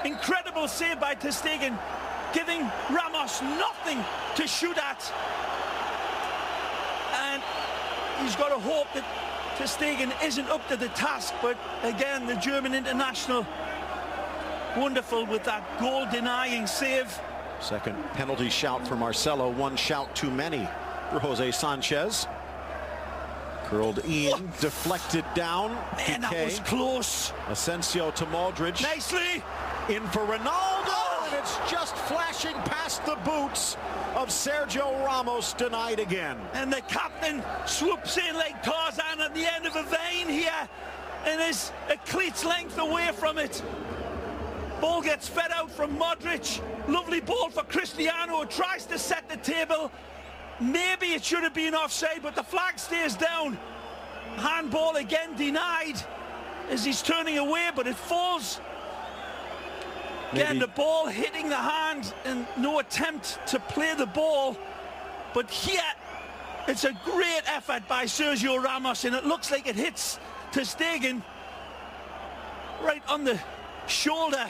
incredible save by Ter Stegen, giving Ramos nothing to shoot at. And he's got to hope that Ter Stegen isn't up to the task, but again, the German international, wonderful with that goal-denying save. Second penalty shout for Marcelo, one shout too many for Jose Sanchez. Curled in, deflected down. Man, that was close. Asensio to Modric. Nicely. In for Ronaldo, and it's just flashing past the boots of Sergio Ramos, denied again. And the captain swoops in like Tarzan at the end of a vein here and is a cleat's length away from it. Ball gets fed out from Modric. Lovely ball for Cristiano, tries to set the table. Maybe it should have been offside, but the flag stays down. Handball again denied as he's turning away, but it falls. Again, the ball hitting the hand and no attempt to play the ball. But here, it's a great effort by Sergio Ramos, and it looks like it hits Ter Stegen right on the shoulder.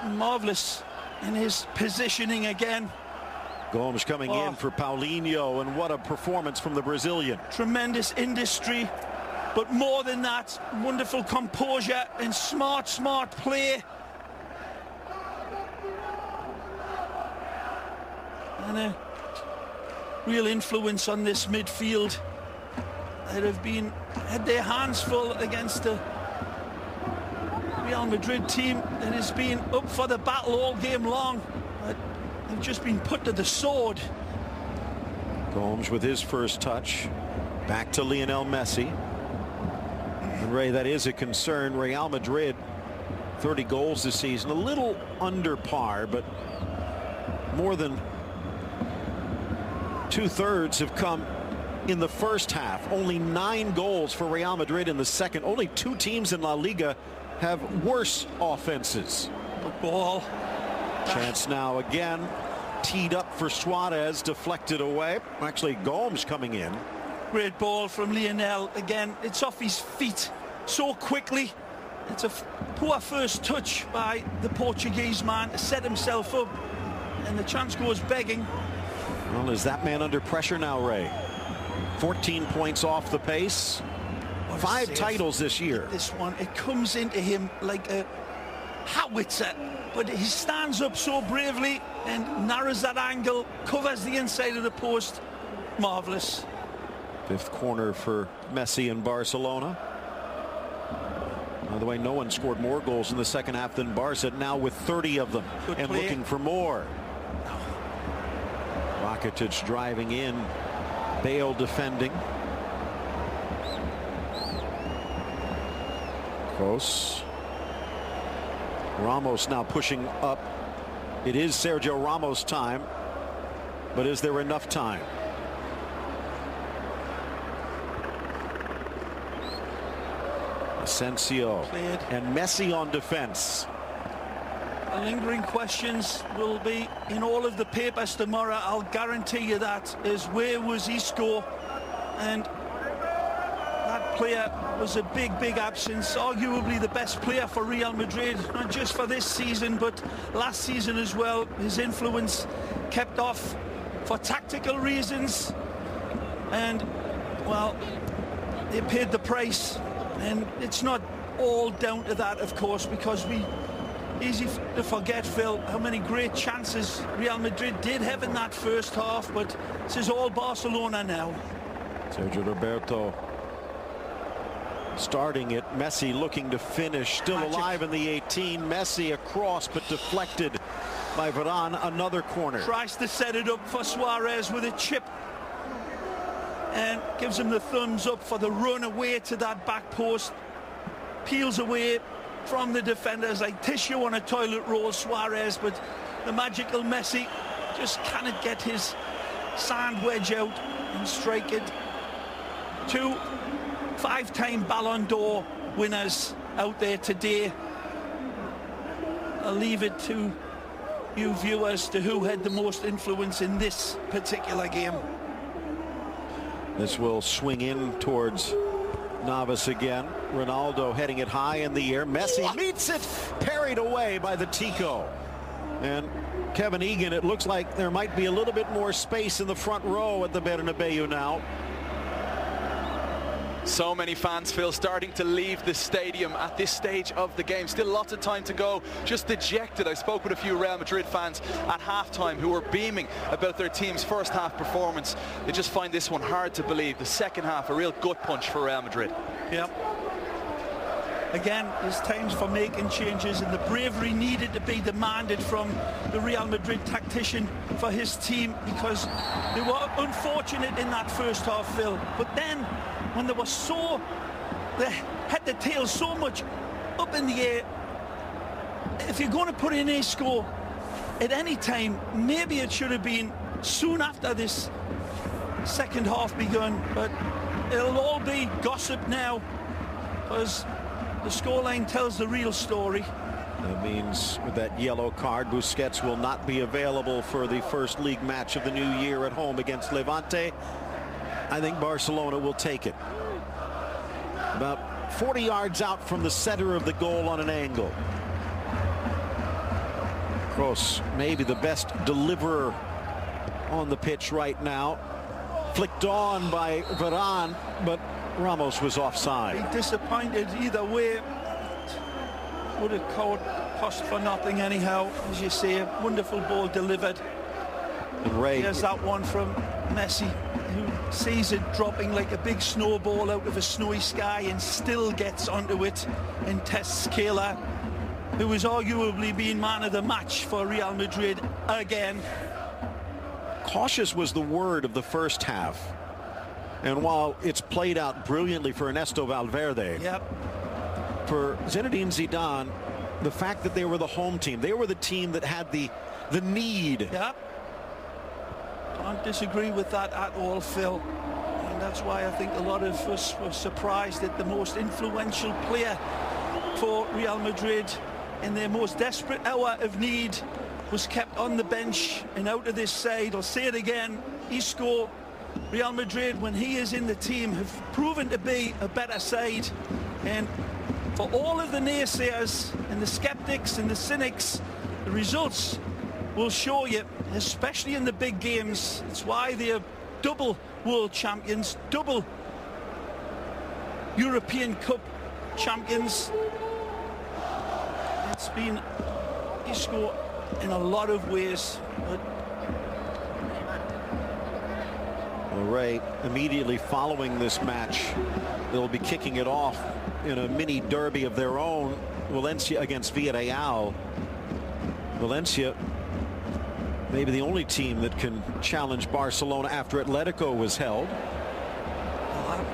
Marvelous in his positioning again. Gomes coming in for Paulinho, and what a performance from the Brazilian. Tremendous industry, but more than that, wonderful composure and smart play. And a real influence on this midfield that have had their hands full against the Real Madrid team that has been up for the battle all game long. But they've just been put to the sword. Gomes with his first touch. Back to Lionel Messi. And Ray, that is a concern. Real Madrid, 30 goals this season, a little under par, but more than two-thirds have come in the first half. Only 9 goals for Real Madrid in the second. Only 2 teams in La Liga have worse offenses. The ball. Chance now again. Teed up for Suarez, deflected away. Actually, Gomes coming in. Great ball from Lionel. Again, it's off his feet so quickly. It's a poor first touch by the Portuguese man to set himself up. And the chance goes begging. Well, is that man under pressure now, Ray? 14 points off the pace. 5 titles this year. This one, it comes into him like a howitzer, but he stands up so bravely and narrows that angle, covers the inside of the post. Marvelous. 5th corner for Messi in Barcelona. By the way, no one scored more goals in the second half than Barca, now with 30 of them. Good and play. Looking for more. Rakitic driving in, Bale defending. Kroos. Ramos now pushing up. It is Sergio Ramos time, but is there enough time? Asensio Cleared. and Messi on defense. The lingering questions will be in all of the papers tomorrow. I'll guarantee you that. Is where was Isco? And that player was a big absence. Arguably the best player for Real Madrid, not just for this season, but last season as well. His influence kept off for tactical reasons. And, well, they paid the price. And it's not all down to that, of course, because easy to forget, Phil, how many great chances Real Madrid did have in that first half, but this is all Barcelona now. Sergio Roberto starting it. Messi looking to finish, still alive in the 18. Messi across, but deflected by Varane. Another corner. Tries to set it up for Suarez with a chip. and gives him the thumbs up for the run away to that back post. Peels away from the defenders like tissue on a toilet roll, Suarez, but the magical Messi just cannot get his sand wedge out and strike it. 2 5-time Ballon d'Or winners out there today. I'll leave it to you viewers to who had the most influence in this particular game. This will swing in towards Navas again. Ronaldo heading it high in the air. Messi meets it, parried away by the Tico. And Kevin Egan, it looks like there might be a little bit more space in the front row at the Bernabeu now. So many fans, Phil, starting to leave the stadium at this stage of the game. Still lots of time to go. Just dejected. I spoke with a few Real Madrid fans at halftime who were beaming about their team's first half performance. They just find this one hard to believe. The second half, a real gut punch for Real Madrid. Yep. Again, there's times for making changes, and the bravery needed to be demanded from the Real Madrid tactician for his team, because they were unfortunate in that first half, Phil. But then, when they had the tail so much up in the air, if you're going to put in a score at any time, maybe it should have been soon after this second half begun. But it'll all be gossip now, because the scoreline tells the real story. That means with that yellow card, Busquets will not be available for the first league match of the new year at home against Levante. I think Barcelona will take it. About 40 yards out from the center of the goal on an angle. Kroos, maybe the best deliverer on the pitch right now. Flicked on by Varane, but Ramos was offside. Be disappointed either way. Would have cost for nothing anyhow. As you say, a wonderful ball delivered. And Ray, there's that one from Messi, who sees it dropping like a big snowball out of a snowy sky and still gets onto it and tests Keylor, who was arguably being man of the match for Real Madrid again. Cautious was the word of the first half. And while it's played out brilliantly for Ernesto Valverde, for Zinedine Zidane, the fact that they were the home team, they were the team that had the need. Can't disagree with that at all, Phil. And that's why I think a lot of us were surprised that the most influential player for Real Madrid in their most desperate hour of need was kept on the bench and out of this side. I'll say it again, Isco, Real Madrid, when he is in the team, have proven to be a better side. And for all of the naysayers and the skeptics and the cynics, the results will show you, especially in the big games. It's why they are double world champions, double European Cup champions. It's been Isco in a lot of ways. But Ray, immediately following this match, they'll be kicking it off in a mini derby of their own, Valencia against Villarreal. Valencia, maybe the only team that can challenge Barcelona after Atletico was held.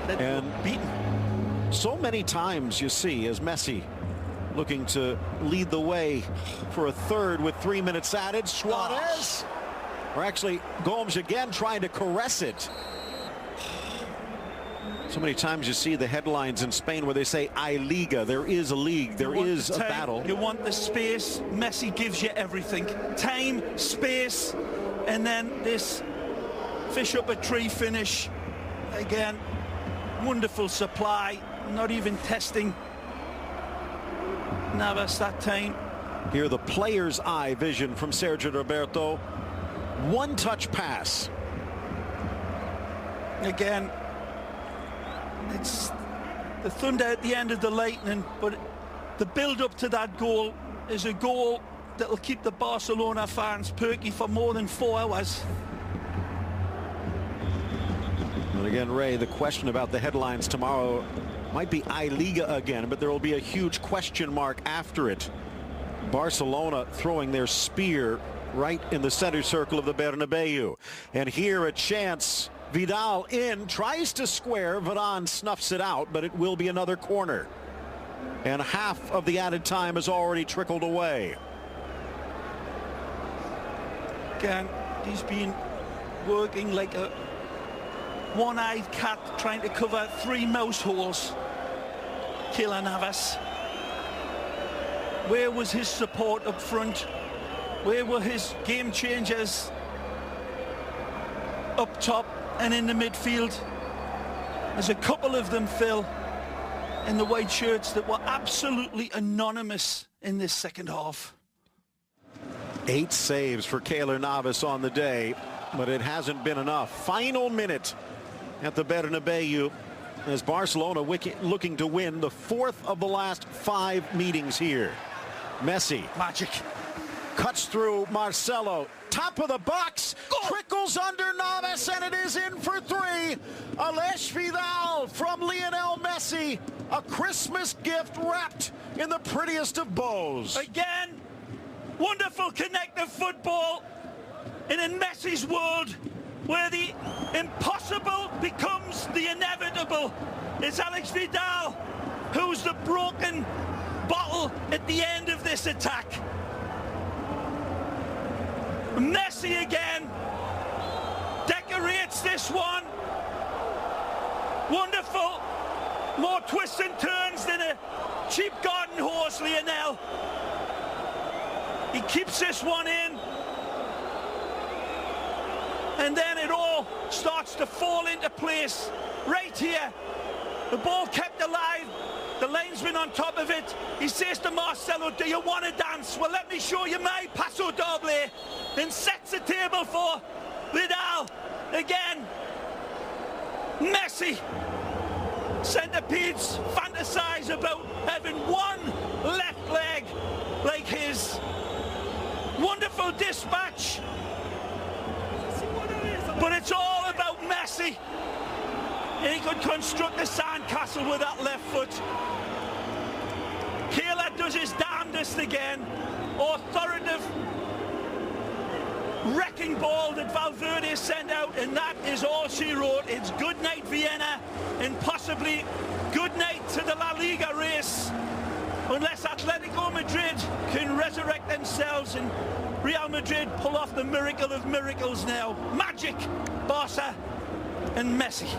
And beaten. So many times you see as Messi looking to lead the way for a third with 3 minutes added. Suarez, or actually Gomes again trying to caress it. So many times you see the headlines in Spain where they say I Liga. There is a league, there is a battle. You want the space. Messi gives you everything. Time, space, and then this fish up a tree finish. Again, wonderful supply, not even testing Navas that time. Here the player's eye vision from Sergio Roberto. One touch pass. Again, it's the thunder at the end of the lightning, but the build up to that goal is a goal that will keep the Barcelona fans perky for more than 4 hours. And again, Ray, the question about the headlines tomorrow might be I Liga again, but there will be a huge question mark after it. Barcelona throwing their spear right in the center circle of the Bernabeu. And here a chance. Vidal in, tries to square. Varane snuffs it out, but it will be another corner. And half of the added time has already trickled away. Again, he's been working like a one-eyed cat trying to cover 3 mouse holes. Keylor Navas. Where was his support up front? Where were his game changers up top and in the midfield? There's a couple of them, Phil, in the white shirts that were absolutely anonymous in this second half. 8 saves for Keylor Navas on the day, but it hasn't been enough. Final minute at the Bernabeu as Barcelona looking to win the 4th of the last 5 meetings here. Messi. Magic. Cuts through Marcelo. Top of the box. Goal. Trickles under Navas, and it is in for 3. Aleix Vidal from Lionel Messi. A Christmas gift wrapped in the prettiest of bows. Again, wonderful connected football in Messi's world, where the impossible becomes the inevitable. It's Aleix Vidal who's the broken bottle at the end of this attack. Messi again decorates this one. Wonderful. More twists and turns than a cheap garden horse, Lionel. He keeps this one in. And then it all starts to fall into place right here. The ball kept alive. The linesman on top of it. He says to Marcelo, do you want to dance? Well, let me show you my paso doble. Then sets the table for Vidal. Again, Messi. Centipedes fantasize about having one left leg like his. Wonderful dispatch. But it's all about Messi. He could construct a sandcastle with that left foot. Keylor does his damnedest again. Authoritative wrecking ball that Valverde sent out, and that is all she wrote. It's good night Vienna, and possibly good night to the La Liga race, unless Atletico Madrid can resurrect themselves and Real Madrid pull off the miracle of miracles now. Magic, Barca and Messi.